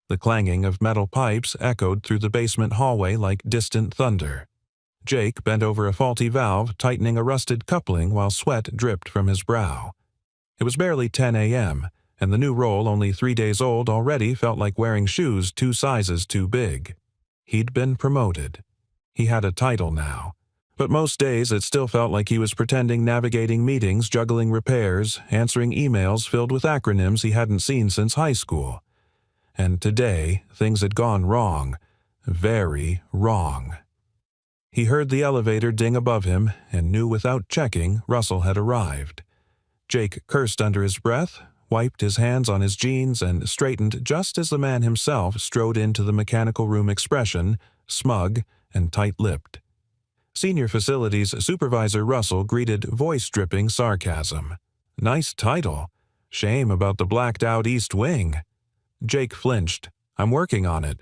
A: The clanging of metal pipes echoed through the basement hallway like distant thunder. Jake bent over a faulty valve, tightening a rusted coupling while sweat dripped from his brow. It was barely 10 a.m., and the new role, only 3 days old, already felt like wearing shoes 2 sizes too big. He'd been promoted. He had a title now. But most days it still felt like he was pretending, navigating meetings, juggling repairs, answering emails filled with acronyms he hadn't seen since high school. And today, things had gone wrong. Very wrong. He heard the elevator ding above him and knew without checking Russell had arrived. Jake cursed under his breath, wiped his hands on his jeans, and straightened just as the man himself strode into the mechanical room, expression smug and tight-lipped. Senior Facilities Supervisor Russell greeted voice-dripping sarcasm. "Nice title. Shame about the blacked-out East Wing." Jake flinched. "I'm working on it."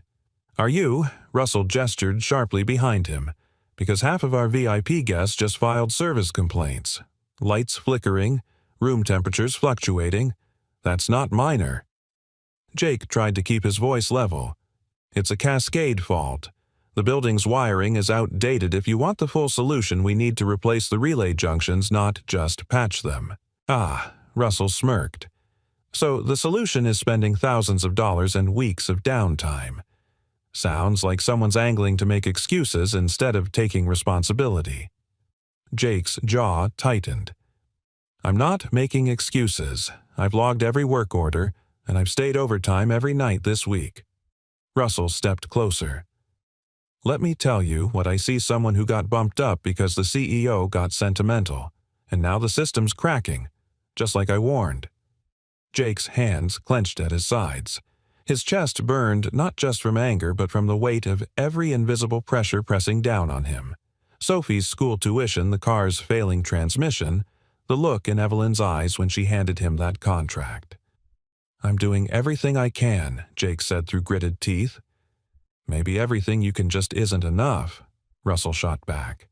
A: "Are you?" Russell gestured sharply behind him. "Because half of our VIP guests just filed service complaints. Lights flickering, room temperatures fluctuating. That's not minor." Jake tried to keep his voice level. "It's a cascade fault. The building's wiring is outdated. If you want the full solution, we need to replace the relay junctions, not just patch them." "Ah," Russell smirked. "So the solution is spending thousands of dollars and weeks of downtime. Sounds like someone's angling to make excuses instead of taking responsibility." Jake's jaw tightened. "I'm not making excuses. I've logged every work order, and I've stayed overtime every night this week." Russell stepped closer. "Let me tell you what I see: someone who got bumped up because the CEO got sentimental, and now the system's cracking, just like I warned." Jake's hands clenched at his sides. His chest burned not just from anger but from the weight of every invisible pressure pressing down on him. Sophie's school tuition, the car's failing transmission, the look in Evelyn's eyes when she handed him that contract. "I'm doing everything I can," Jake said through gritted teeth. "Maybe everything you can just isn't enough," Russell shot back.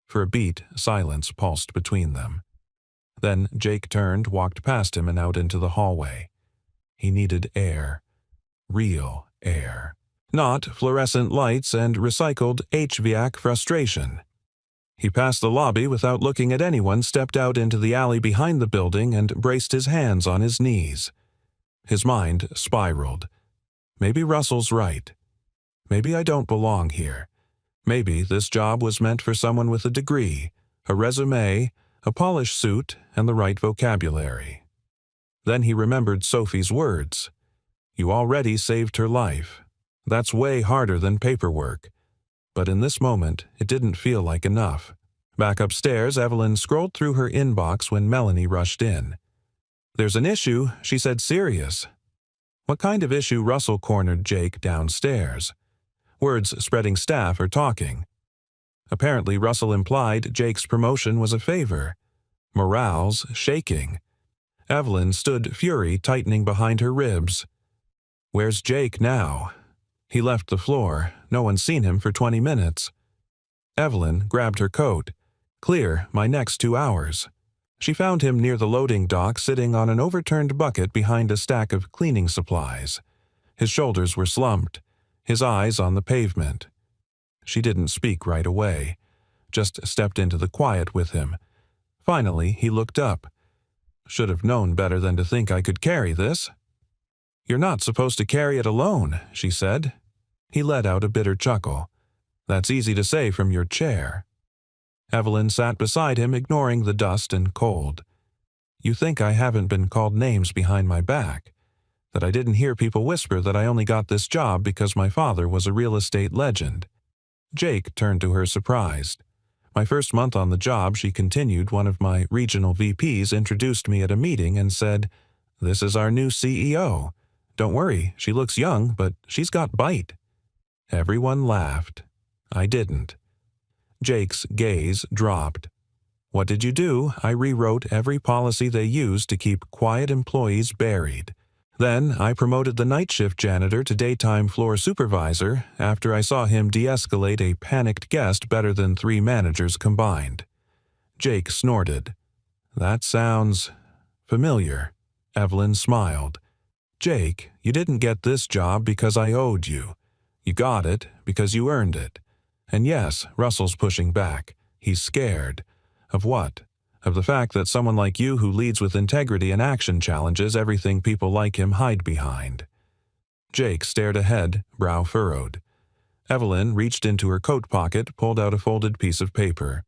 A: For a beat, silence pulsed between them. Then Jake turned, walked past him and out into the hallway. He needed air. Real air. Not fluorescent lights and recycled HVAC frustration. He passed the lobby without looking at anyone, stepped out into the alley behind the building, and braced his hands on his knees. His mind spiraled. Maybe Russell's right. Maybe I don't belong here. Maybe this job was meant for someone with a degree, a resume, a polished suit, and the right vocabulary. Then he remembered Sophie's words. "You already saved her life. That's way harder than paperwork." But in this moment, it didn't feel like enough. Back upstairs, Evelyn scrolled through her inbox when Melanie rushed in. "There's an issue," she said, serious. What kind of issue? Russell cornered Jake downstairs. Words spreading staff are talking. Apparently, Russell implied Jake's promotion was a favor. Morale's shaking. Evelyn stood, fury tightening behind her ribs. "Where's Jake now?" "He left the floor. No one's seen him for 20 minutes. Evelyn grabbed her coat. "Clear, my next 2 hours." She found him near the loading dock, sitting on an overturned bucket behind a stack of cleaning supplies. His shoulders were slumped, his eyes on the pavement. She didn't speak right away, just stepped into the quiet with him. Finally, he looked up. "Should have known better than to think I could carry this." "You're not supposed to carry it alone," she said. He let out a bitter chuckle. "That's easy to say from your chair." Evelyn sat beside him, ignoring the dust and cold. "You think I haven't been called names behind my back? That I didn't hear people whisper that I only got this job because my father was a real estate legend?" Jake turned to her, surprised. "My first month on the job," she continued, "one of my regional VPs introduced me at a meeting and said, 'This is our new CEO. Don't worry, she looks young, but she's got bite.'" Everyone laughed. I didn't. Jake's gaze dropped. "What did you do?" "I rewrote every policy they used to keep quiet employees buried. Then I promoted the night shift janitor to daytime floor supervisor after I saw him de-escalate a panicked guest better than 3 managers combined." Jake snorted. "That sounds familiar." Evelyn smiled. "Jake, you didn't get this job because I owed you. You got it because you earned it. And yes, Russell's pushing back. He's scared. Of what? of the fact that someone like you who leads with integrity and action challenges everything people like him hide behind. Jake stared ahead, brow furrowed. Evelyn reached into her coat pocket, pulled out a folded piece of paper.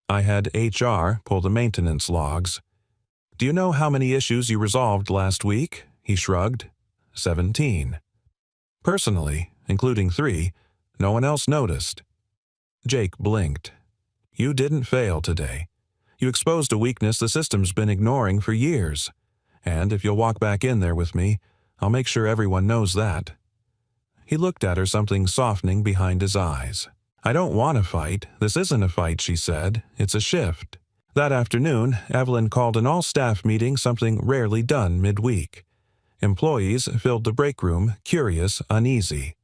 A: I had HR pull the maintenance logs. Do you know how many issues you resolved last week? He shrugged. 17. Personally, including 3, no one else noticed. Jake blinked. You didn't fail today. You exposed a weakness the system's been ignoring for years. And if you'll walk back in there with me, I'll make sure everyone knows that. He looked at her, something softening behind his eyes. I don't want to fight. This isn't a fight, she said. It's a shift. That afternoon, Evelyn called an all-staff meeting, something rarely done midweek. Employees filled the break room, curious, uneasy.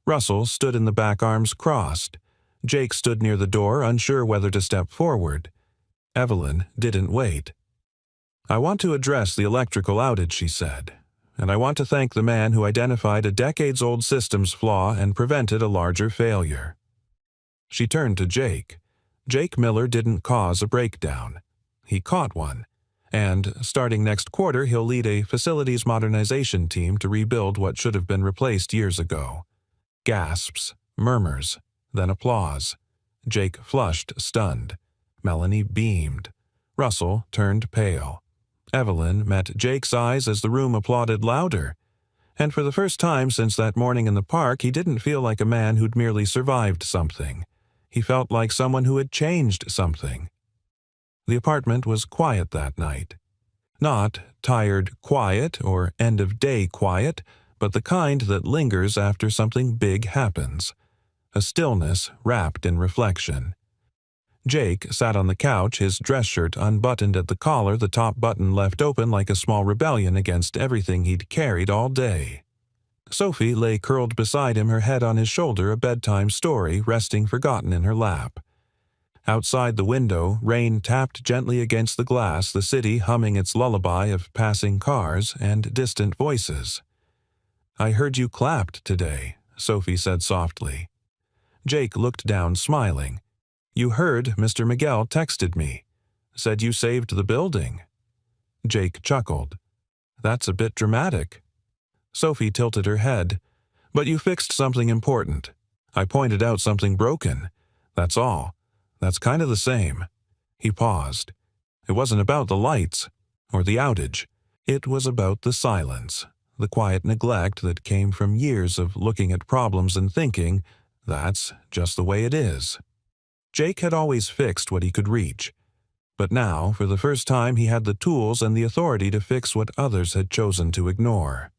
A: Russell stood in the back, arms crossed. Jake stood near the door, unsure whether to step forward. Evelyn didn't wait. I want to address the electrical outage, she said, and I want to thank the man who identified a decades-old systems flaw and prevented a larger failure. She turned to Jake. Jake Miller didn't cause a breakdown. He caught one. And, starting next quarter, he'll lead a facilities modernization team to rebuild what should have been replaced years ago. Gasps, murmurs, then applause. Jake flushed, stunned. Melanie beamed. Russell turned pale. Evelyn met Jake's eyes as the room applauded louder. And for the first time since that morning in the park, he didn't feel like a man who'd merely survived something. He felt like someone who had changed something. The apartment was quiet that night. Not tired quiet or end-of-day quiet, but the kind that lingers after something big happens. A stillness wrapped in reflection. Jake sat on the couch, his dress shirt unbuttoned at the collar, the top button left open like a small rebellion against everything he'd carried all day. Sophie lay curled beside him, her head on his shoulder, a bedtime story resting forgotten in her lap. Outside the window, rain tapped gently against the glass, the city humming its lullaby of passing cars and distant voices. I heard you clapped today, Sophie said softly. Jake looked down, smiling. You heard Mr. Miguel texted me. Said you saved the building. Jake chuckled. That's a bit dramatic. Sophie tilted her head. But you fixed something important. I pointed out something broken. That's all. That's kind of the same. He paused. It wasn't about the lights or the outage. It was about the silence, the quiet neglect that came from years of looking at problems and thinking, that's just the way it is. Jake had always fixed what he could reach. But now, for the first time, he had the tools and the authority to fix what others had chosen to ignore.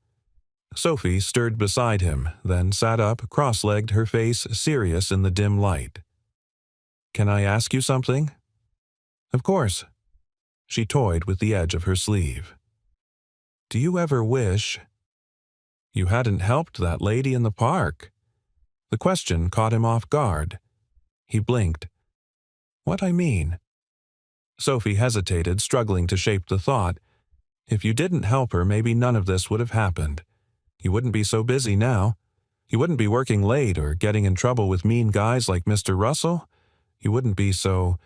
A: Sophie stirred beside him, then sat up, cross-legged, her face serious in the dim light. Can I ask you something? Of course. She toyed with the edge of her sleeve. Do you ever wish you hadn't helped that lady in the park? The question caught him off guard. He blinked. What I mean? Sophie hesitated, struggling to shape the thought. If you didn't help her, maybe none of this would have happened. You wouldn't be so busy now. You wouldn't be working late or getting in trouble with mean guys like Mr. Russell. You wouldn't be so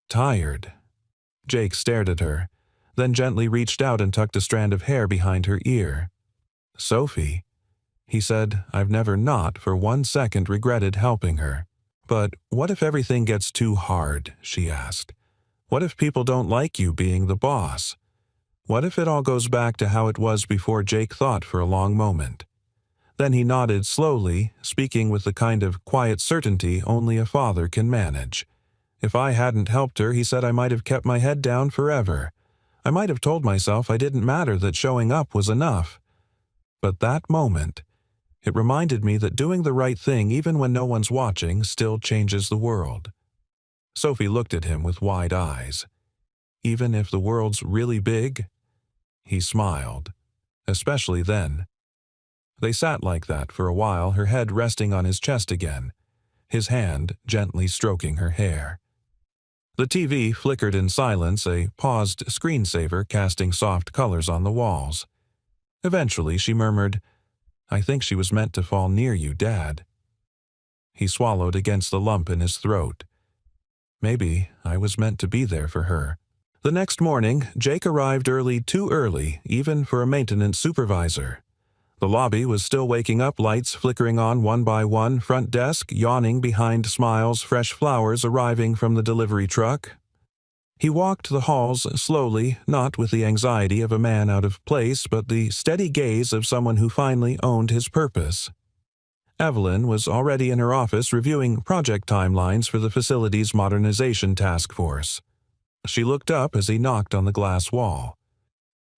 A: tired. Jake stared at her, then gently reached out and tucked a strand of hair behind her ear. Sophie, he said, I've never not for 1 second regretted helping her. But what if everything gets too hard, she asked. What if people don't like you being the boss? What if it all goes back to how it was before? Jake thought for a long moment. Then he nodded slowly, speaking with the kind of quiet certainty only a father can manage. If I hadn't helped her, he said, I might have kept my head down forever. I might have told myself I didn't matter, that showing up was enough. But that moment, it reminded me that doing the right thing, even when no one's watching, still changes the world. Sophie looked at him with wide eyes. Even if the world's really big? He smiled. Especially then. They sat like that for a while, her head resting on his chest again, his hand gently stroking her hair. The TV flickered in silence, a paused screensaver casting soft colors on the walls. Eventually she murmured, I think she was meant to fall near you, Dad. He swallowed against the lump in his throat. Maybe I was meant to be there for her. The next morning, Jake arrived early, too early, even for a maintenance supervisor. The lobby was still waking up, lights flickering on one by one, front desk yawning behind smiles, fresh flowers arriving from the delivery truck. He walked the halls slowly, not with the anxiety of a man out of place, but the steady gaze of someone who finally owned his purpose. Evelyn was already in her office reviewing project timelines for the facility's modernization task force. She looked up as he knocked on the glass wall.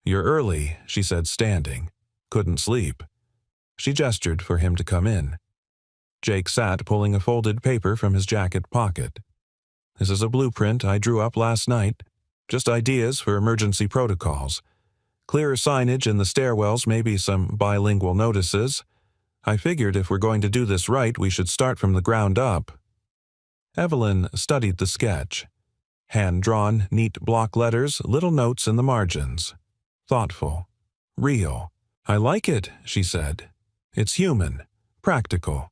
A: "You're early," she said, standing. "Couldn't sleep." She gestured for him to come in. Jake sat, pulling a folded paper from his jacket pocket. "This is a blueprint I drew up last night. Just ideas for emergency protocols. Clearer signage in the stairwells, maybe some bilingual notices. I figured if we're going to do this right, we should start from the ground up." Evelyn studied the sketch. Hand-drawn, neat block letters, little notes in the margins. Thoughtful. Real. "I like it," she said. "It's human. Practical."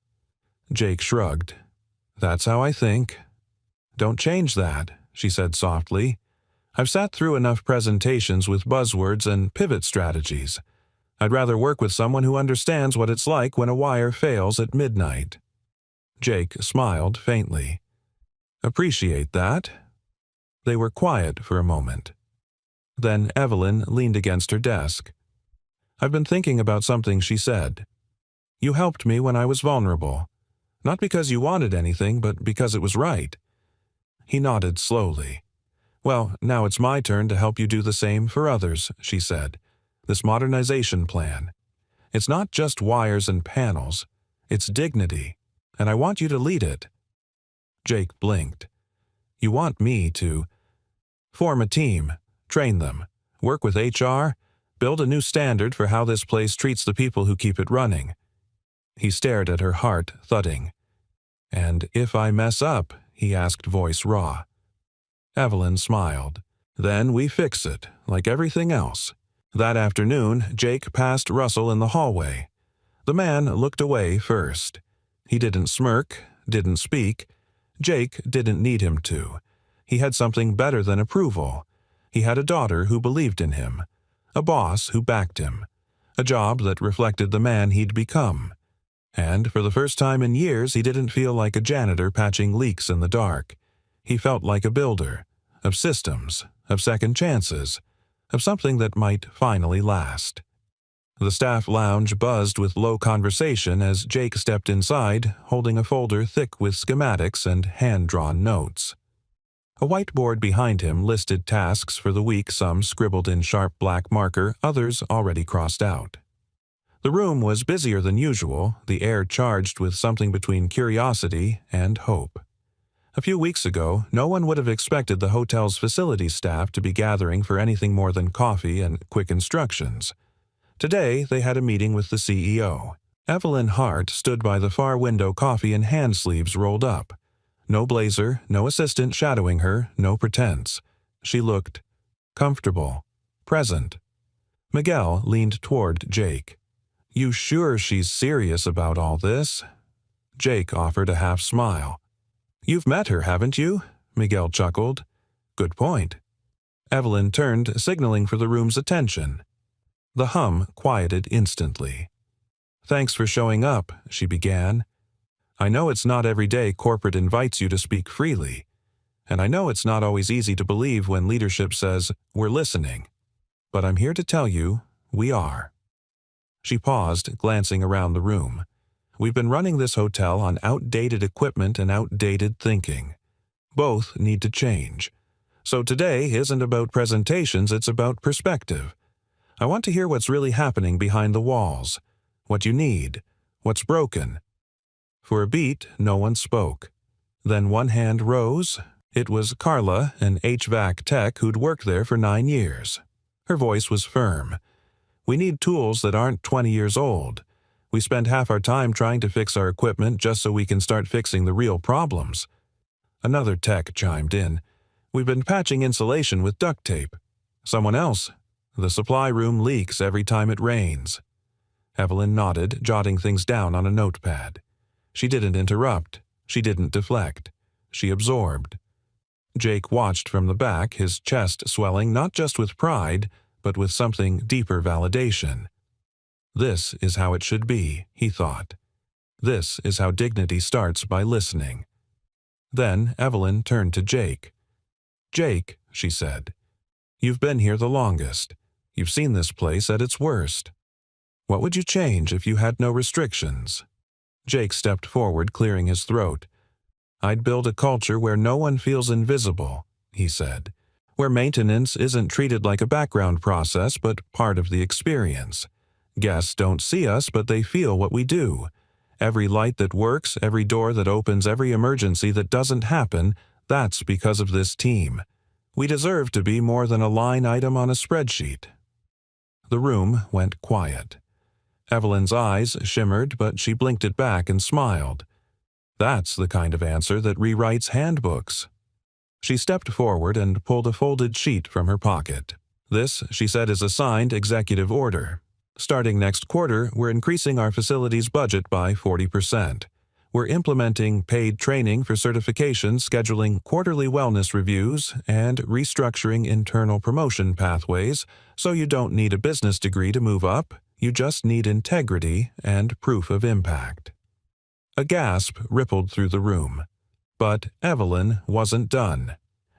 A: Jake shrugged. "That's how I think." "Don't change that," she said softly. "I've sat through enough presentations with buzzwords and pivot strategies. I'd rather work with someone who understands what it's like when a wire fails at midnight." Jake smiled faintly. "Appreciate that." They were quiet for a moment. Then Evelyn leaned against her desk. "I've been thinking about something," she said. "You helped me when I was vulnerable. Not because you wanted anything, but because it was right." He nodded slowly. "Well, now it's my turn to help you do the same for others," she said. "This modernization plan. It's not just wires and panels. It's dignity, and I want you to lead it." Jake blinked. "You want me to form a team, train them, work with HR, build a new standard for how this place treats the people who keep it running." He stared at her, heart thudding. "And if I mess up?" he asked, voice raw. Evelyn smiled. "Then we fix it, like everything else." That afternoon, Jake passed Russell in the hallway. The man looked away first. He didn't smirk, didn't speak. Jake didn't need him to. He had something better than approval. He had a daughter who believed in him, a boss who backed him, a job that reflected the man he'd become. And for the first time in years, he didn't feel like a janitor patching leaks in the dark. He felt like a builder, of systems, of second chances, of something that might finally last. The staff lounge buzzed with low conversation as Jake stepped inside, holding a folder thick with schematics and hand-drawn notes. A whiteboard behind him listed tasks for the week, some scribbled in sharp black marker, others already crossed out. The room was busier than usual, the air charged with something between curiosity and hope. A few weeks ago, no one would have expected the hotel's facilities staff to be gathering for anything more than coffee and quick instructions. Today, they had a meeting with the CEO. Evelyn Hart stood by the far window, coffee in hand sleeves rolled up. No blazer, no assistant shadowing her, no pretense. She looked comfortable, present. Miguel leaned toward Jake. "You sure she's serious about all this?" Jake offered a half smile. "You've met her, haven't you?" Miguel chuckled. "Good point." Evelyn turned, signaling for the room's attention. The hum quieted instantly. "Thanks for showing up," she began. "I know it's not every day corporate invites you to speak freely, and I know it's not always easy to believe when leadership says, 'We're listening.' But I'm here to tell you, we are." She paused, glancing around the room. "We've been running this hotel on outdated equipment and outdated thinking. Both need to change. So today isn't about presentations, it's about perspective. I want to hear what's really happening behind the walls, what you need, what's broken." For a beat, no one spoke. Then one hand rose. It was Carla, an HVAC tech who'd worked there for 9 years. Her voice was firm. "We need tools that aren't 20 years old. We spend half our time trying to fix our equipment just so we can start fixing the real problems." Another tech chimed in. "We've been patching insulation with duct tape." Someone else. "The supply room leaks every time it rains." Evelyn nodded, jotting things down on a notepad. She didn't interrupt. She didn't deflect. She absorbed. Jake watched from the back, his chest swelling not just with pride, but with something deeper validation. This is how it should be, he thought. This is how dignity starts by listening. Then Evelyn turned to Jake. "Jake," she said, "you've been here the longest. You've seen this place at its worst. What would you change if you had no restrictions?" Jake stepped forward, clearing his throat. "I'd build a culture where no one feels invisible," he said, "where maintenance isn't treated like a background process but part of the experience. Guests don't see us, but they feel what we do. Every light that works, every door that opens, every emergency that doesn't happen, that's because of this team. We deserve to be more than a line item on a spreadsheet." The room went quiet. Evelyn's eyes shimmered, but she blinked it back and smiled. That's the kind of answer that rewrites handbooks. She stepped forward and pulled a folded sheet from her pocket. "This," she said, "is a signed executive order. Starting next quarter, we're increasing our facilities budget by 40%. We're implementing paid training for certification, scheduling quarterly wellness reviews, and restructuring internal promotion pathways, so you don't need a business degree to move up, you just need integrity and proof of impact." A gasp rippled through the room. But Evelyn wasn't done.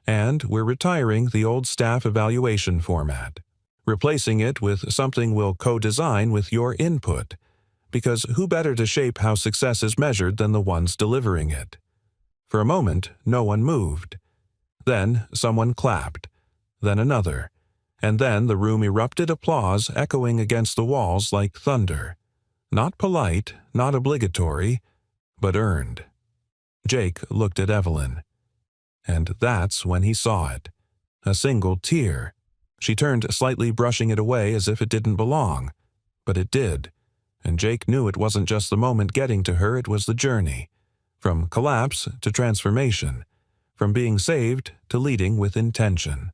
A: "And we're retiring the old staff evaluation format, replacing it with something we'll co-design with your input. Because who better to shape how success is measured than the ones delivering it?" For a moment, no one moved. Then someone clapped. Then another. And then the room erupted applause, echoing against the walls like thunder. Not polite, not obligatory, but earned. Jake looked at Evelyn. And that's when he saw it. A single tear. She turned slightly, brushing it away as if it didn't belong. But it did. And Jake knew it wasn't just the moment getting to her, it was the journey. From collapse to transformation. From being saved to leading with intention.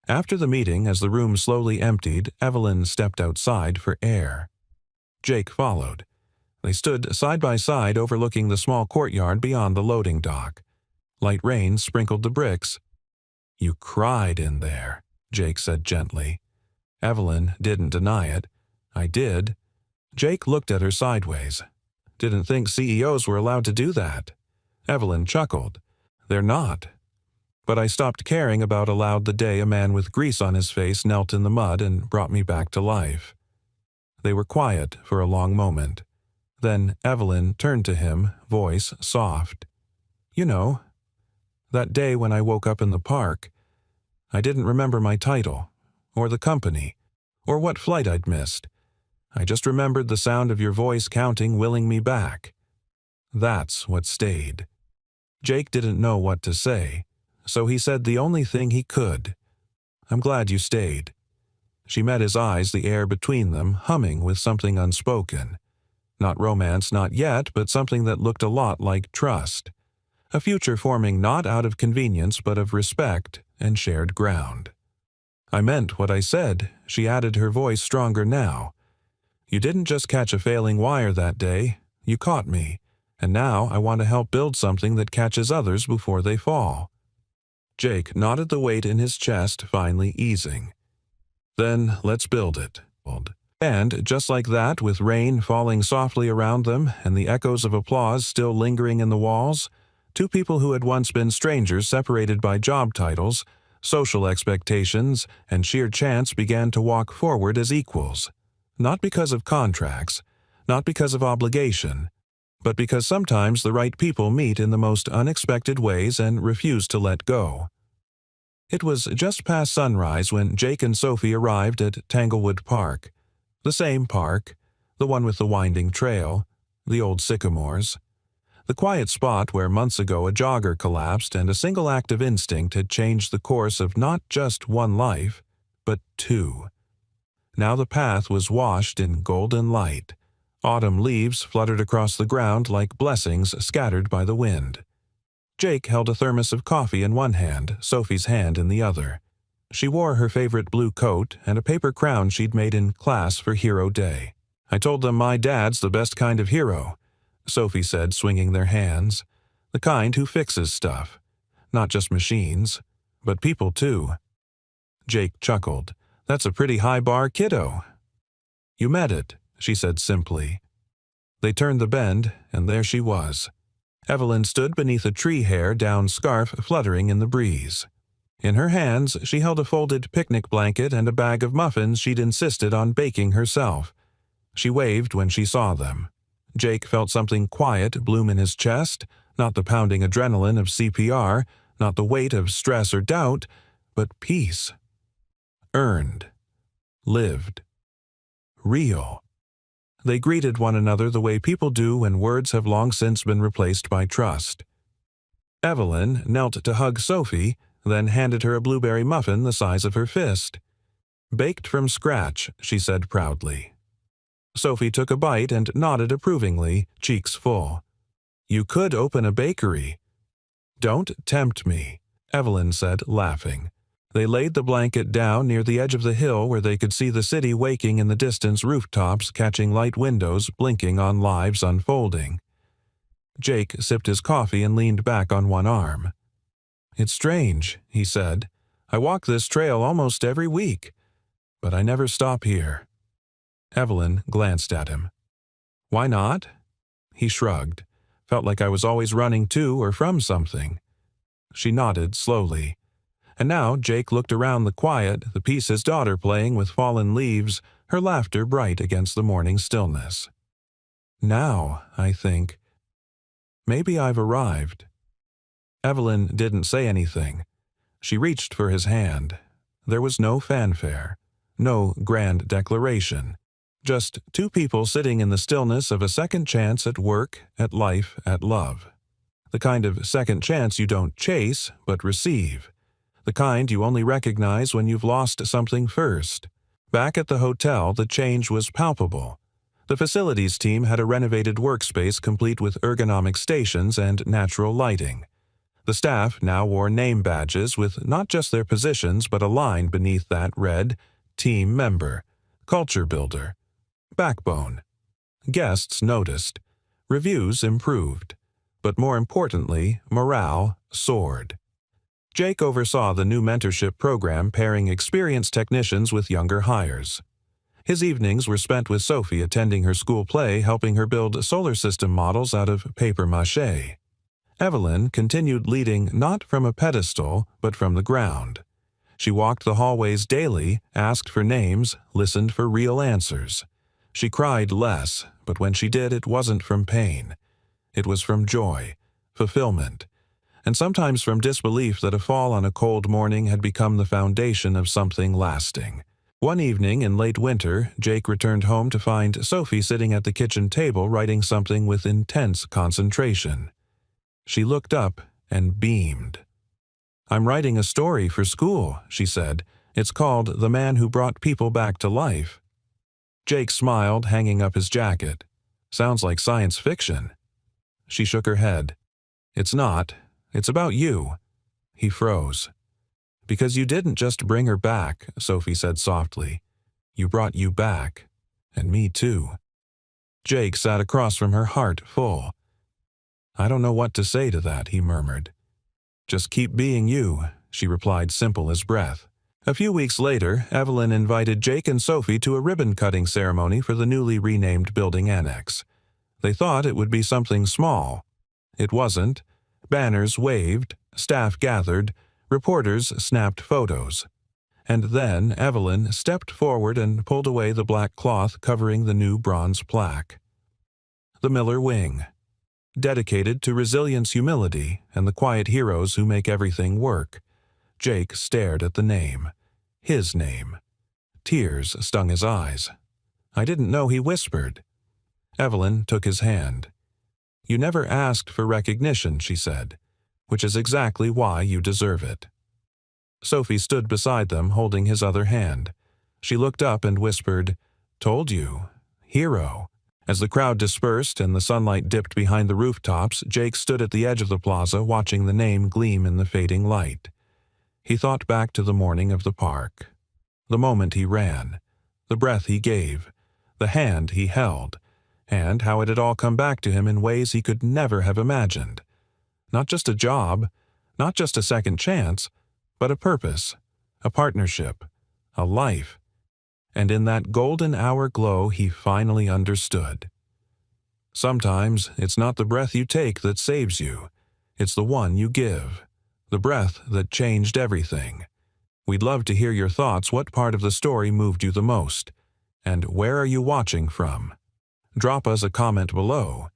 A: After the meeting, as the room slowly emptied, Evelyn stepped outside for air. Jake followed. They stood side by side overlooking the small courtyard beyond the loading dock. Light rain sprinkled the bricks. "You cried in there," Jake said gently. Evelyn didn't deny it. "I did." Jake looked at her sideways. "Didn't think CEOs were allowed to do that." Evelyn chuckled. "They're not. But I stopped caring about allowed the day a man with grease on his face knelt in the mud and brought me back to life." They were quiet for a long moment. Then Evelyn turned to him, voice soft. "You know, that day when I woke up in the park, I didn't remember my title, or the company, or what flight I'd missed. I just remembered the sound of your voice counting, willing me back. That's what stayed." Jake didn't know what to say, so he said the only thing he could. "I'm glad you stayed." She met his eyes, the air between them humming with something unspoken. Not romance, not yet, but something that looked a lot like trust. A future forming not out of convenience but of respect and shared ground. "I meant what I said," she added, her voice stronger now. "You didn't just catch a failing wire that day, you caught me, and now I want to help build something that catches others before they fall." Jake nodded, the weight in his chest finally easing. "Then let's build it." And just like that, with rain falling softly around them and the echoes of applause still lingering in the walls, two people who had once been strangers separated by job titles, social expectations, and sheer chance began to walk forward as equals. Not because of contracts, not because of obligation, but because sometimes the right people meet in the most unexpected ways and refuse to let go. It was just past sunrise when Jake and Sophie arrived at Tanglewood Park. The same park, the one with the winding trail, the old sycamores. The quiet spot where months ago a jogger collapsed and a single act of instinct had changed the course of not just one life, but two. Now the path was washed in golden light. Autumn leaves fluttered across the ground like blessings scattered by the wind. Jake held a thermos of coffee in one hand, Sophie's hand in the other. She wore her favorite blue coat and a paper crown she'd made in class for Hero Day. "I told them my dad's the best kind of hero," Sophie said, swinging their hands. "The kind who fixes stuff. not just machines, but people too. Jake chuckled. That's a pretty high bar, kiddo. You met it, she said simply. They turned the bend, and there she was. Evelyn stood beneath a tree hair-down scarf fluttering in the breeze. In her hands, she held a folded picnic blanket and a bag of muffins she'd insisted on baking herself. She waved when she saw them. Jake felt something quiet bloom in his chest, not the pounding adrenaline of CPR, not the weight of stress or doubt, but peace. Earned. Lived. Real. They greeted one another the way people do when words have long since been replaced by trust. Evelyn knelt to hug Sophie, then handed her a blueberry muffin the size of her fist. Baked from scratch, she said proudly. Sophie took a bite and nodded approvingly, cheeks full. You could open a bakery. Don't tempt me, Evelyn said, laughing. They laid the blanket down near the edge of the hill where they could see the city waking in the distance rooftops catching light windows blinking on lives unfolding. Jake sipped his coffee and leaned back on one arm. It's strange, he said. I walk this trail almost every week, but I never stop here. Evelyn glanced at him. Why not? He shrugged. Felt like I was always running to or from something. She nodded slowly. And now Jake looked around the quiet, the piece his daughter playing with fallen leaves, her laughter bright against the morning stillness. Now, I think, maybe I've arrived. Evelyn didn't say anything. She reached for his hand. There was no fanfare, no grand declaration. Just two people sitting in the stillness of a second chance at work, at life, at love. The kind of second chance you don't chase, but receive. The kind you only recognize when you've lost something first. Back at the hotel, the change was palpable. The facilities team had a renovated workspace complete with ergonomic stations and natural lighting. The staff now wore name badges with not just their positions but a line beneath that read, Team Member, Culture Builder, Backbone. Guests noticed. Reviews improved. But more importantly, morale soared. Jake oversaw the new mentorship program pairing experienced technicians with younger hires. His evenings were spent with Sophie attending her school play, helping her build solar system models out of papier-mâché. Evelyn continued leading not from a pedestal, but from the ground. She walked the hallways daily, asked for names, listened for real answers. She cried less, but when she did, it wasn't from pain. It was from joy, fulfillment, and sometimes from disbelief that a fall on a cold morning had become the foundation of something lasting. One evening in late winter, Jake returned home to find Sophie sitting at the kitchen table writing something with intense concentration. She looked up and beamed. I'm writing a story for school, she said. It's called The Man Who Brought People Back to Life. Jake smiled, hanging up his jacket. Sounds like science fiction. She shook her head. It's not. It's about you. He froze. Because you didn't just bring her back, Sophie said softly. You brought you back. And me too. Jake sat across from her, heart full. I don't know what to say to that, he murmured. Just keep being you, she replied, simple as breath. A few weeks later, Evelyn invited Jake and Sophie to a ribbon-cutting ceremony for the newly renamed building annex. They thought it would be something small. It wasn't. Banners waved, staff gathered, reporters snapped photos. And then Evelyn stepped forward and pulled away the black cloth covering the new bronze plaque. The Miller Wing. Dedicated to resilience, humility, and the quiet heroes who make everything work. Jake stared at the name. His name. Tears stung his eyes. I didn't know, he whispered. Evelyn took his hand. You never asked for recognition, she said, which is exactly why you deserve it. Sophie stood beside them, holding his other hand. She looked up and whispered, Told you. Hero. As the crowd dispersed and the sunlight dipped behind the rooftops, Jake stood at the edge of the plaza, watching the name gleam in the fading light. He thought back to the morning of the park. The moment he ran. The breath he gave. The hand he held. And how it had all come back to him in ways he could never have imagined. Not just a job, Not just a second chance, but a purpose, a partnership, a life. And in that golden hour glow, he finally understood. Sometimes it's not the breath you take that saves you. It's the one you give. The breath that changed everything. We'd love to hear your thoughts. What part of the story moved you the most? And where are you watching from? Drop us a comment below.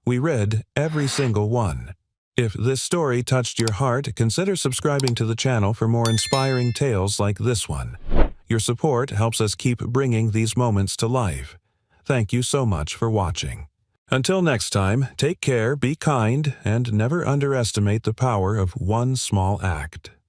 A: We read every single one. If this story touched your heart, consider subscribing to the channel for more inspiring tales like this one. Your support helps us keep bringing these moments to life. Thank you so much for watching. Until next time, take care, be kind, and never underestimate the power of one small act.